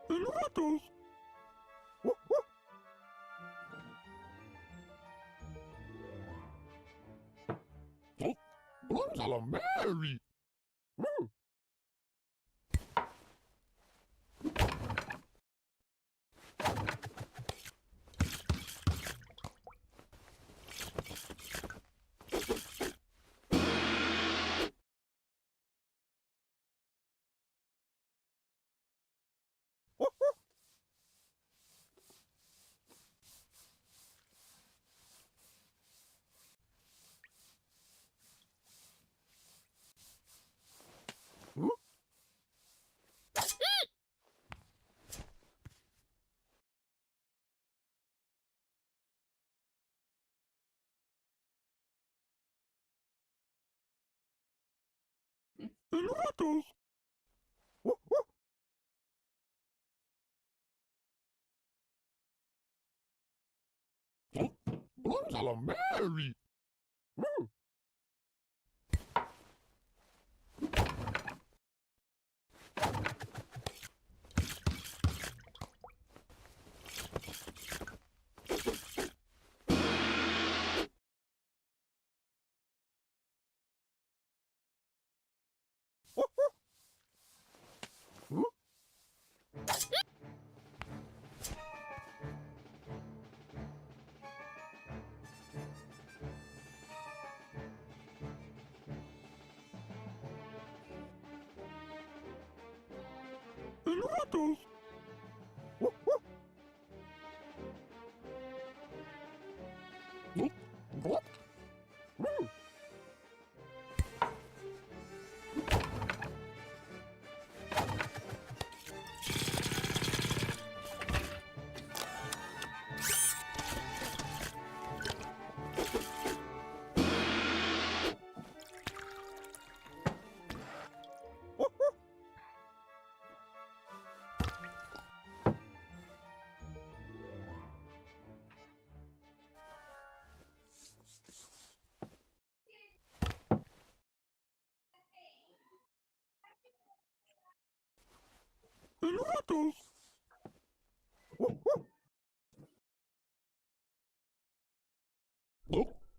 Elevators. Mary! Mary!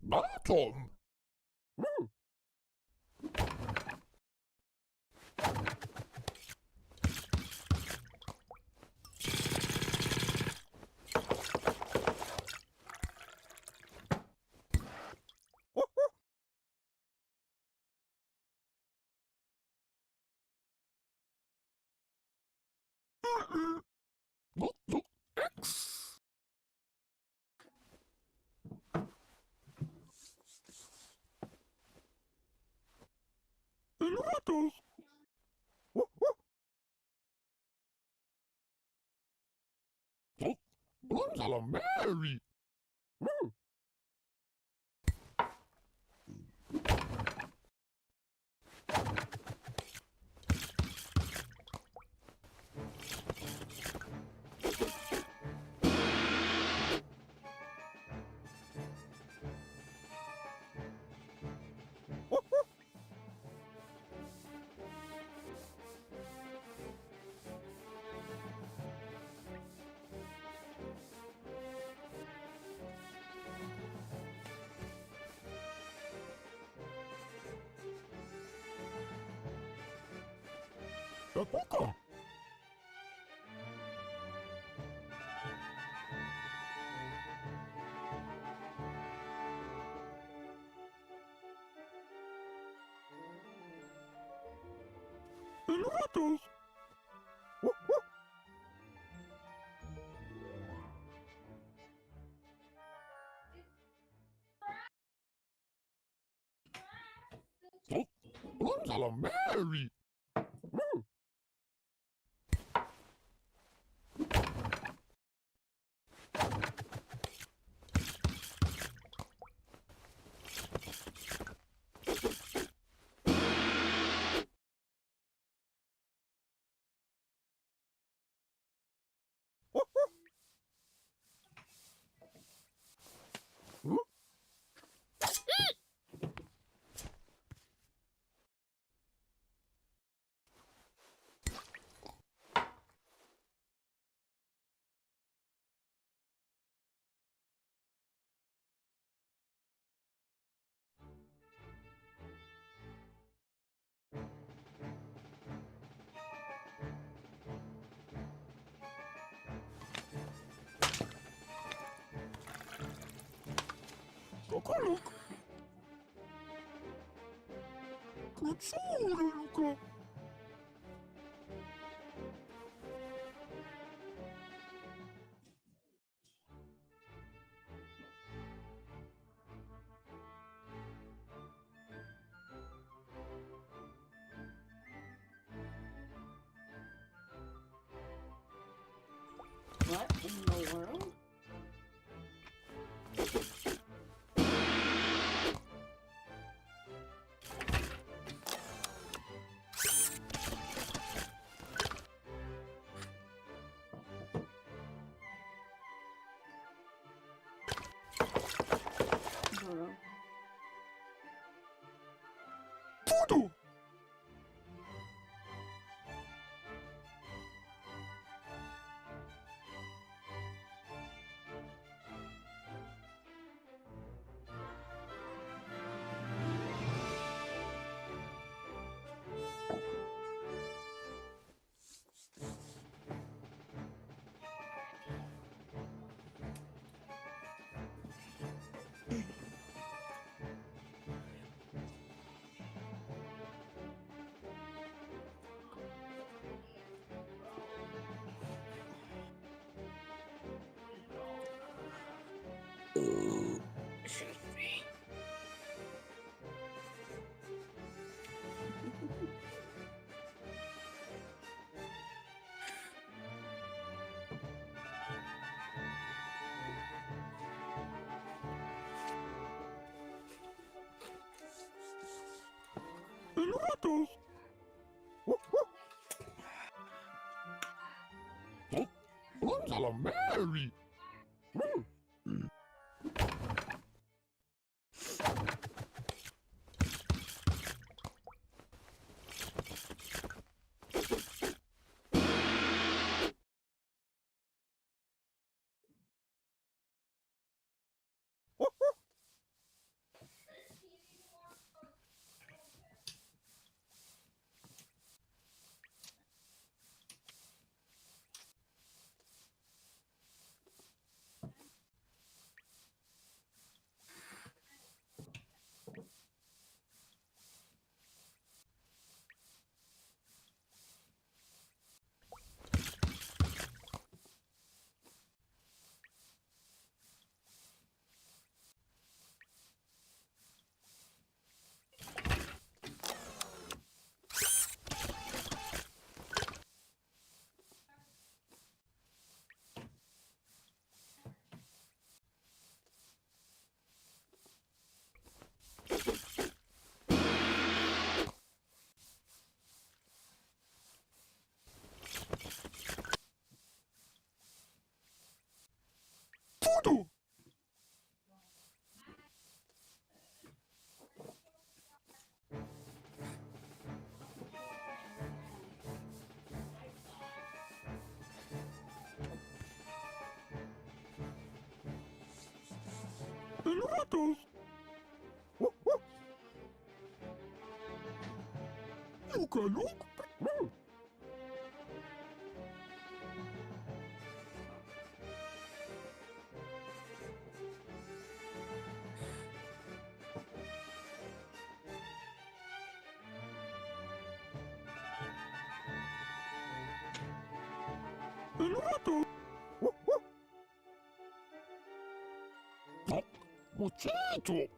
Bottom! X! Mary! Rebecca! Elevators! Mary! look. Kutsura, Luca. What in the world? Hold on. Tudo. Excuse me. Ratos. Oh, Gonzalo Mary. Tudo. Ratos. Luca, look. Ratos. Mosquito.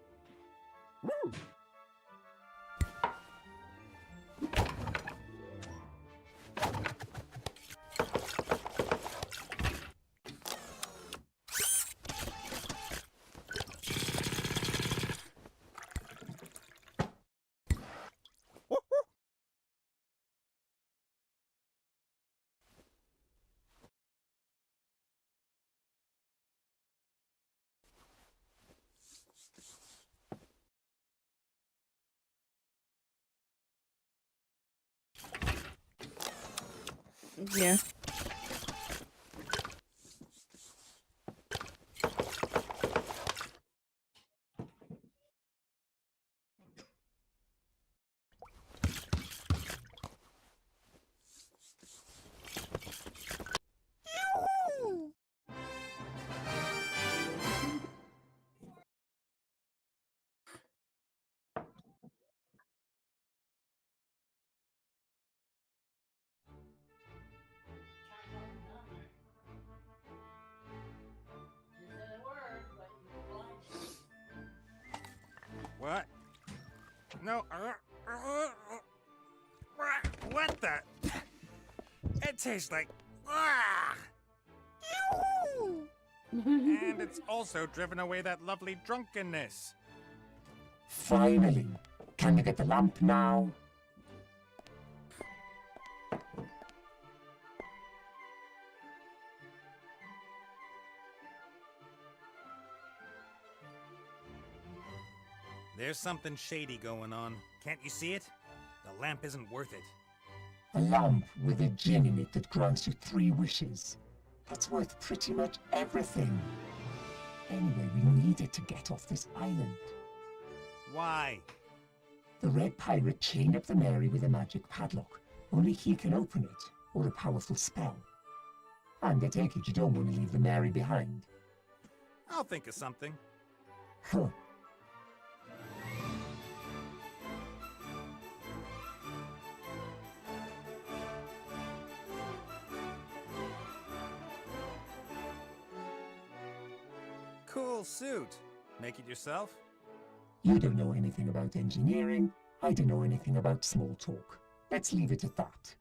Yeah. No. What the? It tastes like. And it's also driven away that lovely drunkenness. Finally. Can you get the lamp now? There's something shady going on. Can't you see it? The lamp isn't worth it. A lamp with a djinn in it that grants you 3 wishes. That's worth pretty much everything. Anyway, we need it to get off this island. Why? The Red Pirate chained up the Mary with a magic padlock. Only he can open it, or a powerful spell. And I take it you don't want to leave the Mary behind. I'll think of something. Huh. Cool suit. Make it yourself? You don't know anything about engineering. I don't know anything about small talk. Let's leave it at that.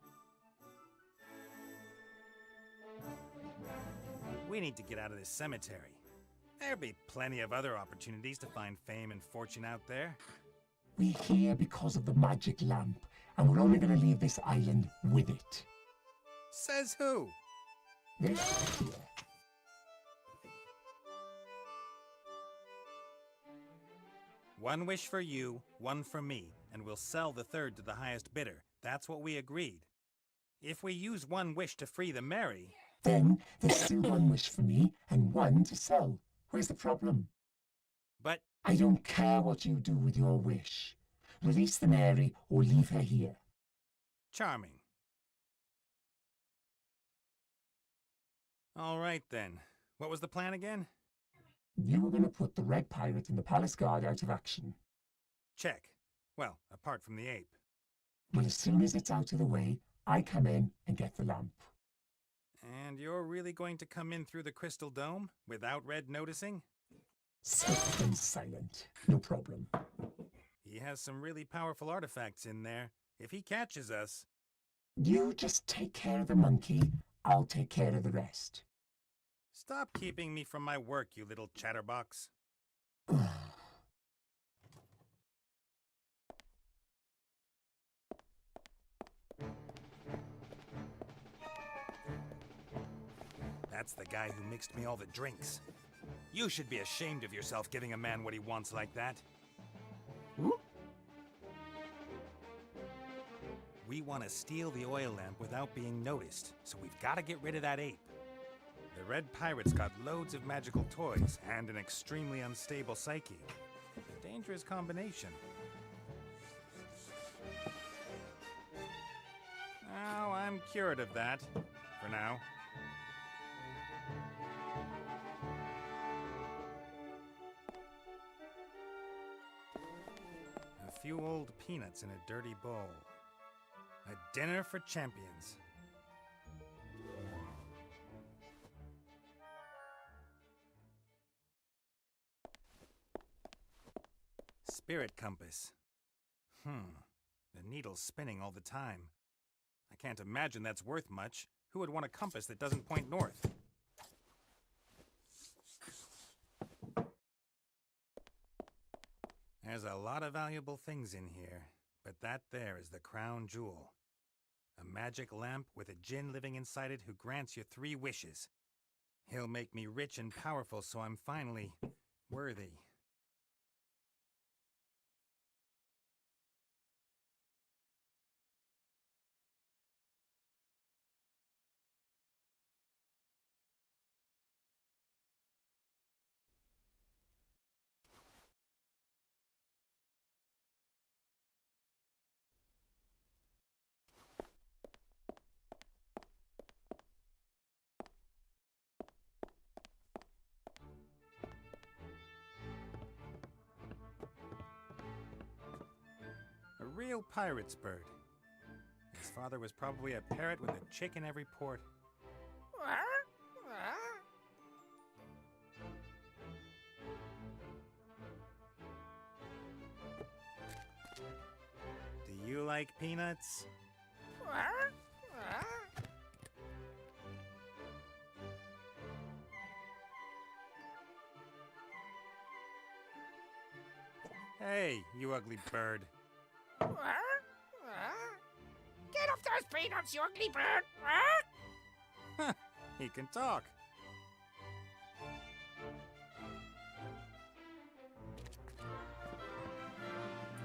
We need to get out of this cemetery. There'll be plenty of other opportunities to find fame and fortune out there. We're here because of the magic lamp, and we're only going to leave this island with it. Says who? This here. One wish for you, one for me, and we'll sell the third to the highest bidder. That's what we agreed. If we use one wish to free the Mary... Then there's still 1 wish for me and 1 to sell. Where's the problem? But... I don't care what you do with your wish. Release the Mary or leave her here. Charming. All right then. What was the plan again? You were going to put the Red Pirate and the Palace Guard out of action. Check. Well, apart from the ape. Well, as soon as it's out of the way, I come in and get the lamp. And you're really going to come in through the crystal dome without Red noticing? Swift and silent. No problem. He has some really powerful artifacts in there. If he catches us... You just take care of the monkey. I'll take care of the rest. Stop keeping me from my work, you little chatterbox. That's the guy who mixed me all the drinks. You should be ashamed of yourself giving a man what he wants like that. We want to steal the oil lamp without being noticed, so we've got to get rid of that ape. The Red Pirate's got loads of magical toys and an extremely unstable psyche. A dangerous combination. Oh, I'm cured of that. For now. A few old peanuts in a dirty bowl. A dinner for champions. Spirit compass. The needle's spinning all the time. I can't imagine that's worth much. Who would want a compass that doesn't point north? There's a lot of valuable things in here, but that there is the crown jewel. A magic lamp with a djinn living inside it who grants you 3 wishes. He'll make me rich and powerful so I'm finally worthy. A real pirate's bird. His father was probably a parrot with a chick in every port. like peanuts? Hey, you ugly bird. Get off those peanuts, you ugly bird! He can talk.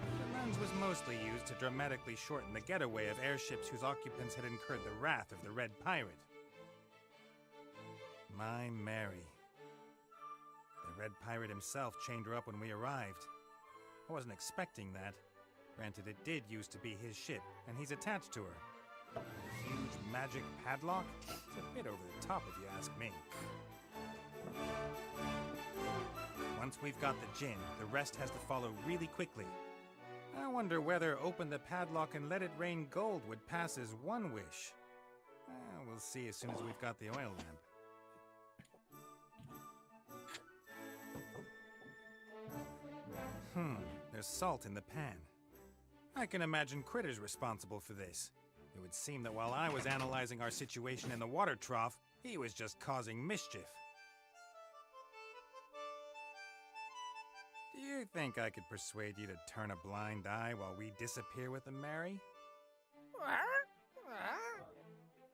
The lens was mostly used to dramatically shorten the getaway of airships whose occupants had incurred the wrath of the Red Pirate. My Mary. The Red Pirate himself chained her up when we arrived. I wasn't expecting that. Granted, it did used to be his ship, and he's attached to her. A huge magic padlock? It's a bit over the top if you ask me. Once we've got the gin, the rest has to follow really quickly. I wonder whether open the padlock and let it rain gold would pass as one wish. We'll see as soon as we've got the oil lamp. There's salt in the pan. I can imagine Critter's responsible for this. It would seem that while I was analyzing our situation in the water trough, he was just causing mischief. Do you think I could persuade you to turn a blind eye while we disappear with the Mary?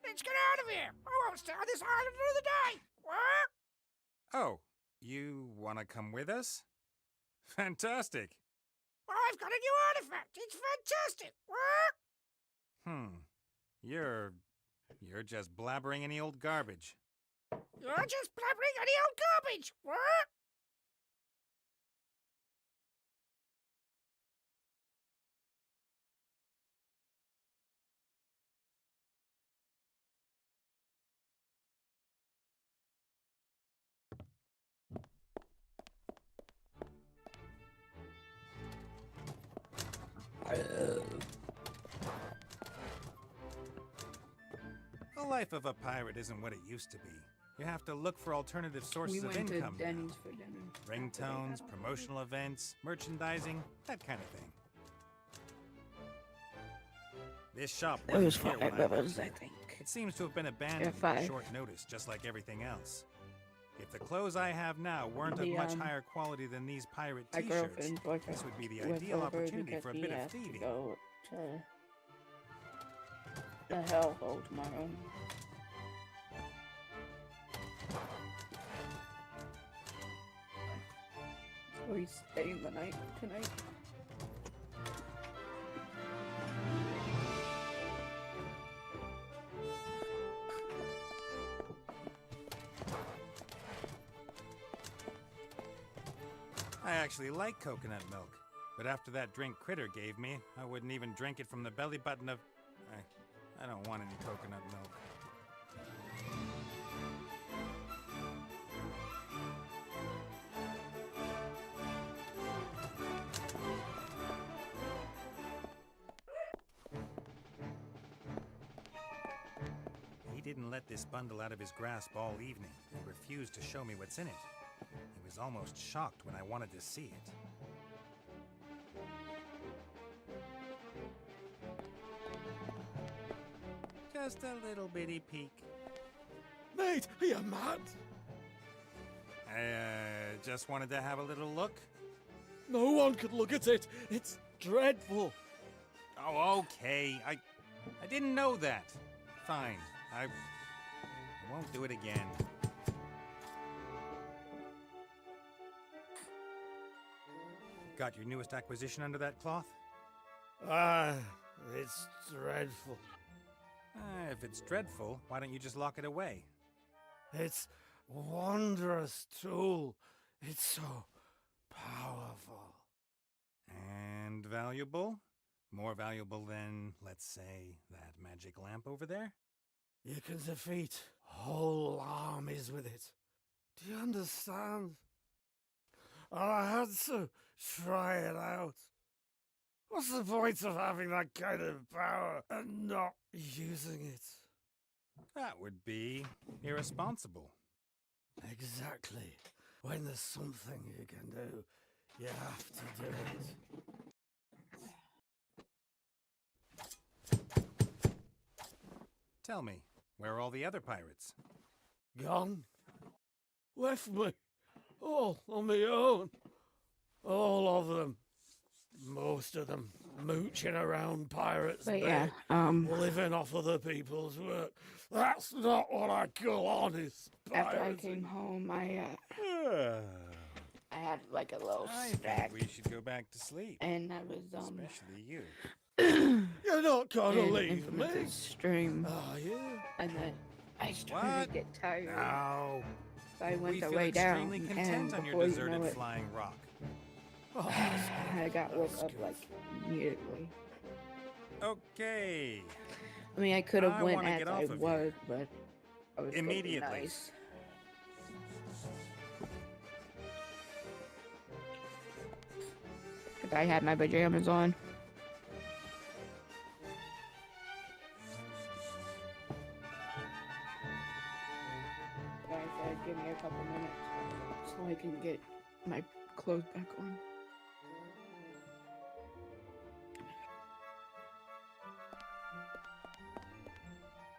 Let's get out of here! I won't stay on this island another day! Oh, you want to come with us? Fantastic! I've got a new artifact! It's fantastic! You're just blabbering any old garbage. You're just blabbering any old garbage! The life of a pirate isn't what it used to be. You have to look for alternative sources of income. To Denny's for dinner. Ringtones, promotional events, merchandising, that kind of thing. This shop It was wasn't here when I $5, was I here. think. It seems to have been abandoned Yeah, at 5. short notice, just like everything else. If the clothes I have now weren't of much higher quality than these pirate My t-shirts, girlfriend's boyfriend this would be the went ideal over opportunity because for a he bit of has to thieving. go to the hellhole tomorrow. So he's staying the night tonight. I actually like coconut milk, but after that drink Critter gave me, I wouldn't even drink it from the belly button of... I don't want any coconut milk. He didn't let this bundle out of his grasp all evening and refused to show me what's in it. He was almost shocked when I wanted to see it. Just a little bitty peek. Mate, are you mad? I just wanted to have a little look. No one could look at it. It's dreadful. Oh, okay. I didn't know that. Fine. I won't do it again. Got your newest acquisition under that cloth? It's dreadful. If it's dreadful, why don't you just lock it away? It's a wondrous tool. It's so powerful. And valuable? More valuable than, let's say, that magic lamp over there? You can defeat whole armies with it. Do you understand? And I had to try it out. What's the point of having that kind of power and not using it? That would be irresponsible. Exactly. When there's something you can do, you have to do it. Tell me, where are all the other pirates? Gone. Left me. All on my own. All of them. Most of them mooching around Pirates But Bay, yeah, living off other people's work. That's not what I call honest after I piracy. came home, I had like a little I stack, think we should go back to sleep. and I was Especially you. You're not gonna in leave me. Infamous' stream, Oh, yeah. and then I started What? to get tired, No. so I went We to feel lay down, extremely and content on your before you deserted know it, flying rock. Oh, I got woke up like immediately. Okay. I mean, I could have I went wanna as get I off of was, but I was Immediately. Gonna be nice. Cause I had my pajamas on. I said, give me a couple minutes so I can get my clothes back on.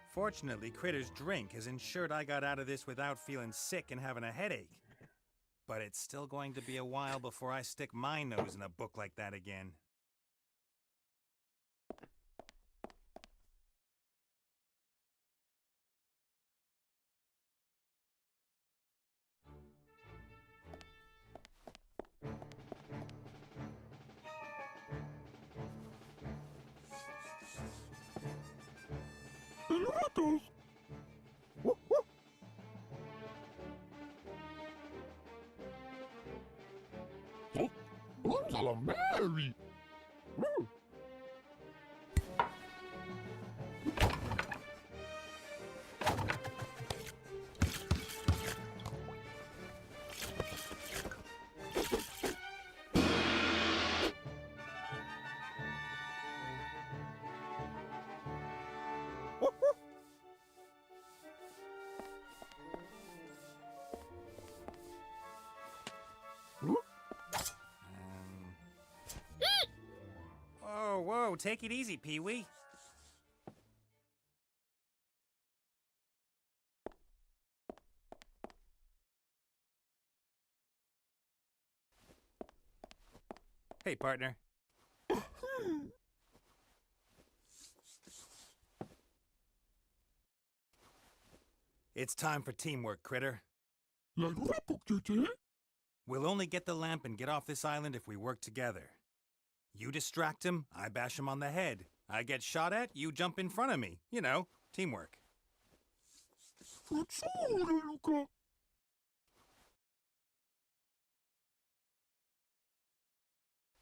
Fortunately, Critter's drink has ensured I got out of this without feeling sick and having a headache. But it's still going to be a while before I stick my nose in a book like that again. Mary! Whoa, take it easy, Pee-wee. Hey, partner. It's time for teamwork, Critter. We'll only get the lamp and get off this island if we work together. You distract him, I bash him on the head. I get shot at, you jump in front of me. You know, teamwork.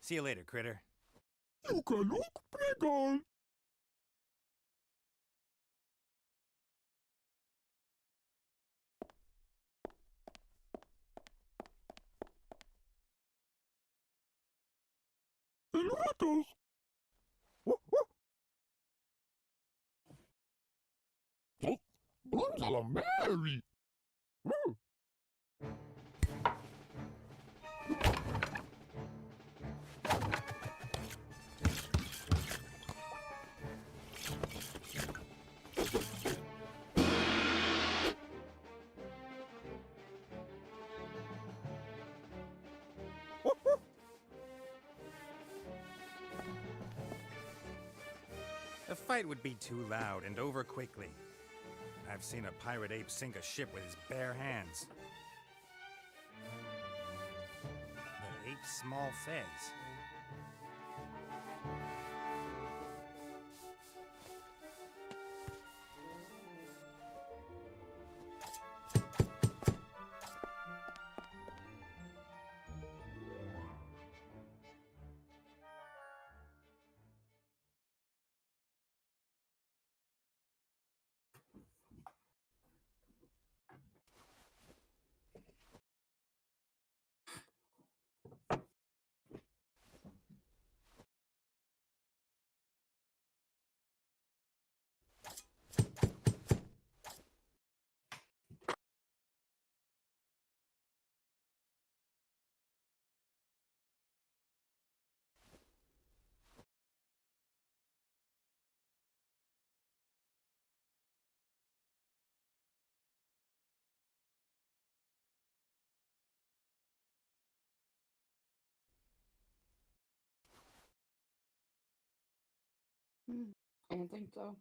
See you later, Critter. Mary! The fight would be too loud and over quickly. I've seen a pirate ape sink a ship with his bare hands. The ape's small says. I don't think so.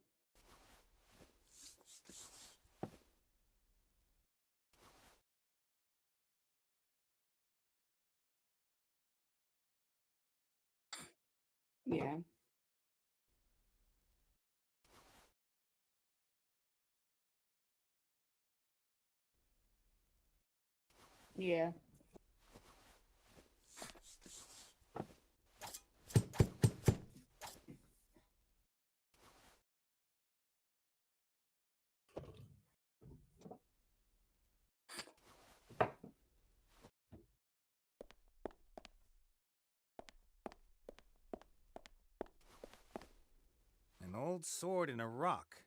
Yeah. Yeah. An old sword in a rock.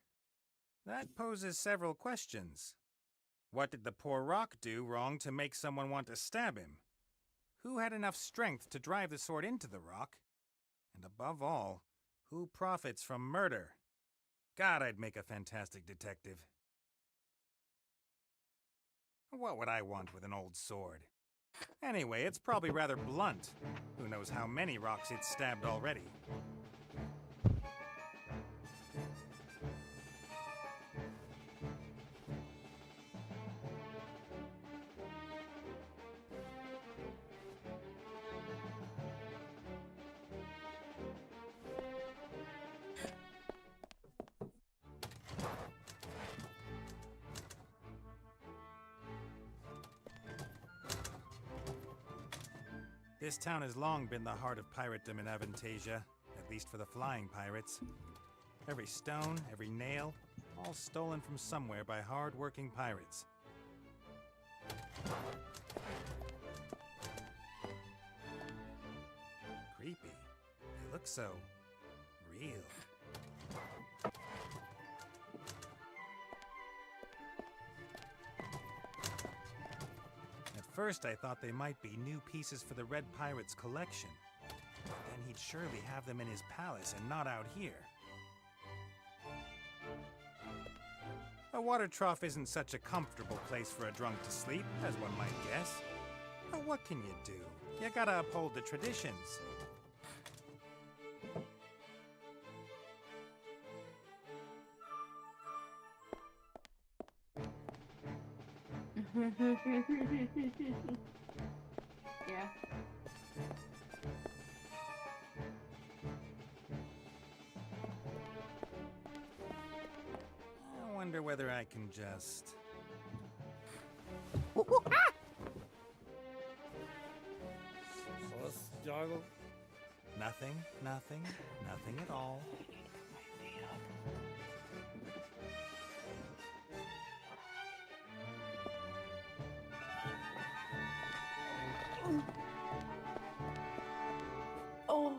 That poses several questions. What did the poor rock do wrong to make someone want to stab him? Who had enough strength to drive the sword into the rock? And above all, who profits from murder? God, I'd make a fantastic detective. What would I want with an old sword? Anyway, it's probably rather blunt. Who knows how many rocks it's stabbed already? This town has long been the heart of piratedom in Avantasia, at least for the flying pirates. Every stone, every nail, all stolen from somewhere by hard-working pirates. Creepy. They look so real. At first, I thought they might be new pieces for the Red Pirate's collection. But then he'd surely have them in his palace and not out here. A water trough isn't such a comfortable place for a drunk to sleep, as one might guess. But what can you do? You gotta uphold the traditions. Yeah. I wonder whether I can just... Jungle. Nothing, nothing, nothing at all. Oh.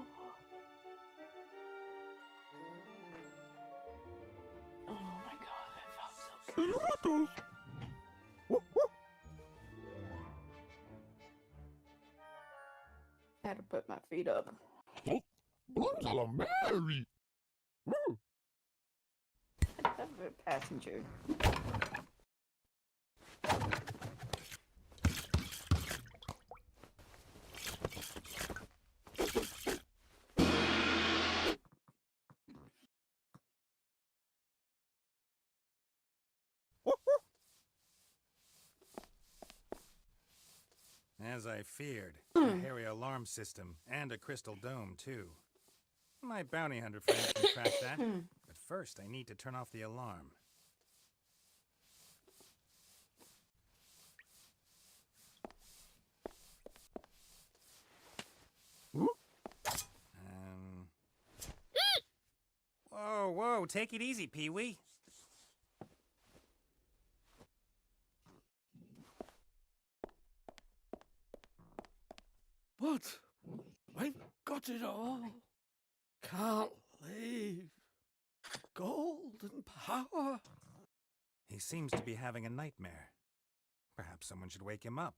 Oh my god, that felt so good. I had to put my feet up. Mary. Have a passenger. As I feared, a hairy alarm system and a crystal dome, too. My bounty hunter friend can crack that, but first I need to turn off the alarm. Whoa, whoa, take it easy, Pee-wee. But I've got it all. Can't leave. Gold and power. He seems to be having a nightmare. Perhaps someone should wake him up.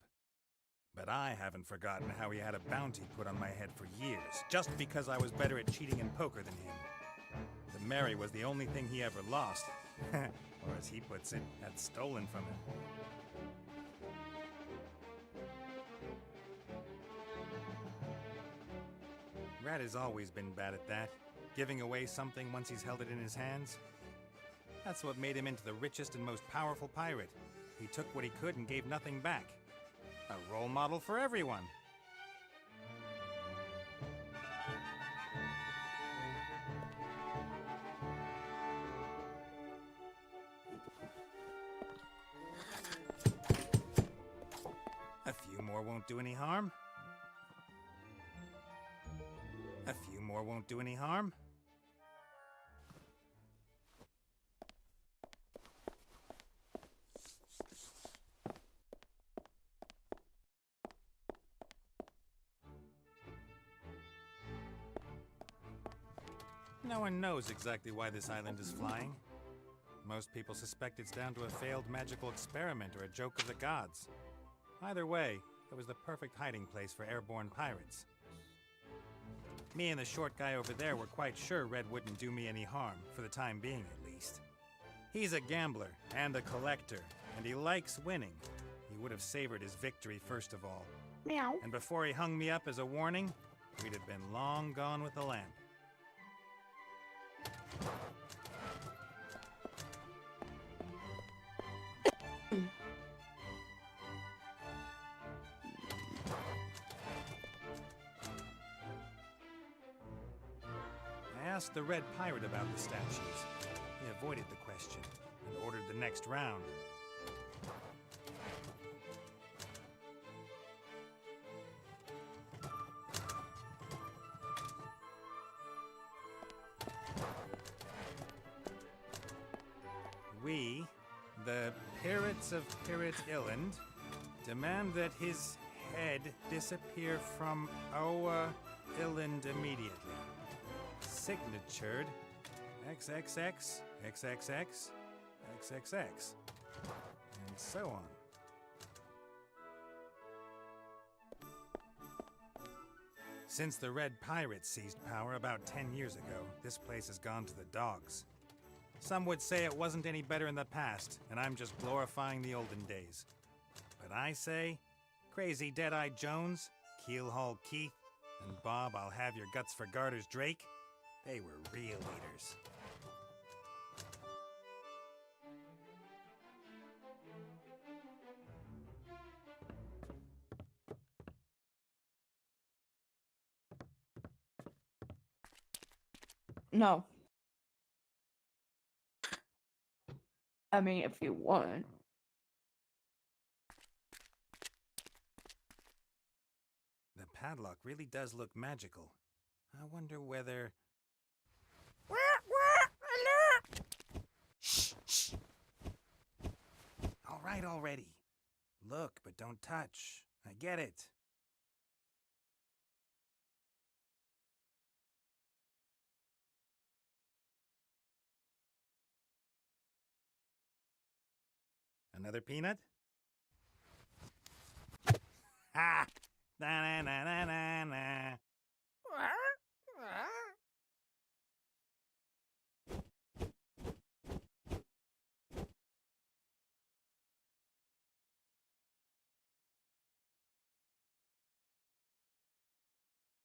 But I haven't forgotten how he had a bounty put on my head for years, just because I was better at cheating in poker than him. The Mary was the only thing he ever lost, or as he puts it, had stolen from him. Rat has always been bad at that. giving away something once he's held it in his hands. That's what made him into the richest and most powerful pirate. He took what he could and gave nothing back. A role model for everyone. A few more won't do any harm. A few more won't do any harm. No one knows exactly why this island is flying. Most people suspect it's down to a failed magical experiment or a joke of the gods. Either way, it was the perfect hiding place for airborne pirates. Me and the short guy over there were quite sure Red wouldn't do me any harm, for the time being at least. He's a gambler and a collector, and he likes winning. He would have savored his victory first of all. Meow. And before he hung me up as a warning, we'd have been long gone with the lamp. I asked the Red Pirate about the statues. He avoided the question and ordered the next round. We, the Pirates of Pirate Island, demand that his head disappear from our island immediately. Signatured XXX, XXX, XXX, and so on. Since the Red Pirates seized power about 10 years ago, this place has gone to the dogs. Some would say it wasn't any better in the past, and I'm just glorifying the olden days. But I say, Crazy Dead-Eyed Jones, Keelhaul Keith, and Bob I'll have your guts for garters Drake, they were real leaders. No. I mean, if you want. The padlock really does look magical. I wonder whether... Alert! Shh, shh. All right already. Look, but don't touch. I get it. Another peanut? Ha! Na-na-na-na-na-na.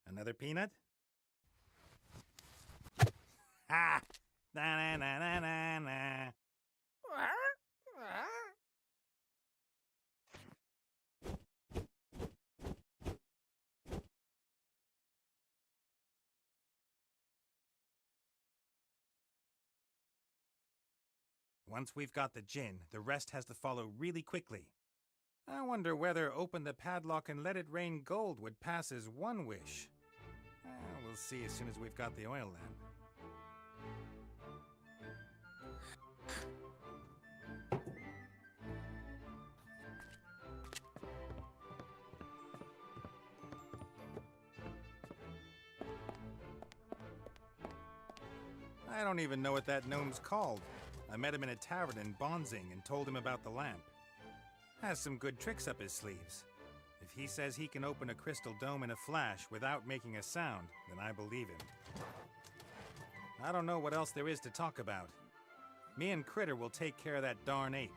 Another peanut? Ha! Na-na-na-na-na-na. Once we've got the gin, the rest has to follow really quickly. I wonder whether open the padlock and let it rain gold would pass as one wish. We'll see as soon as we've got the oil lamp. I don't even know what that gnome's called. I met him in a tavern in Bonzing and told him about the lamp. Has some good tricks up his sleeves. If he says he can open a crystal dome in a flash without making a sound, then I believe him. I don't know what else there is to talk about. Me and Critter will take care of that darn ape.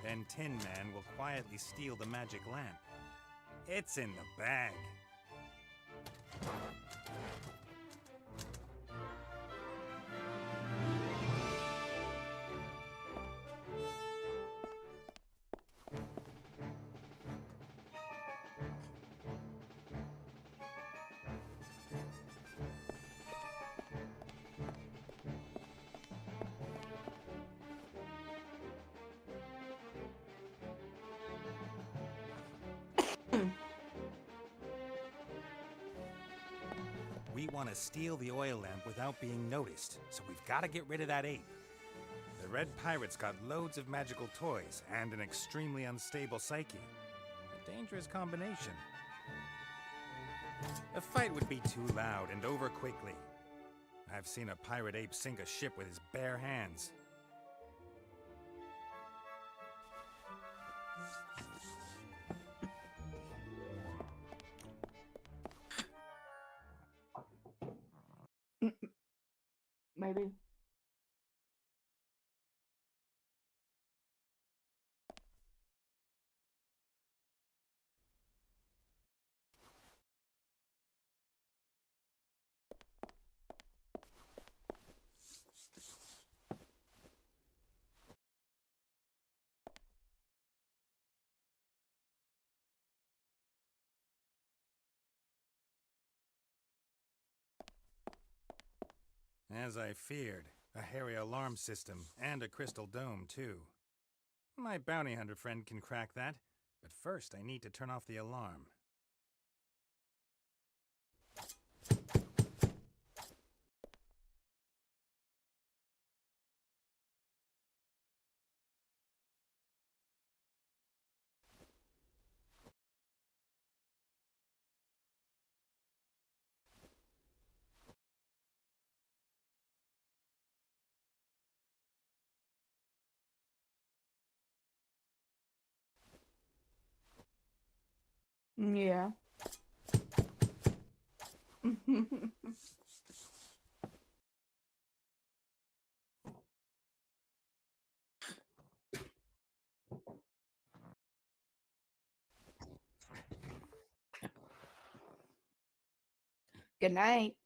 Then Tin Man will quietly steal the magic lamp. It's in the bag. really want to steal the oil lamp without being noticed, so we've got to get rid of that ape. The Red Pirate's got loads of magical toys and an extremely unstable psyche. A dangerous combination. A fight would be too loud and over quickly. I've seen a pirate ape sink a ship with his bare hands. Maybe. As I feared, a hairy alarm system and a crystal dome, too. My bounty hunter friend can crack that, but first I need to turn off the alarm. Yeah. Good night.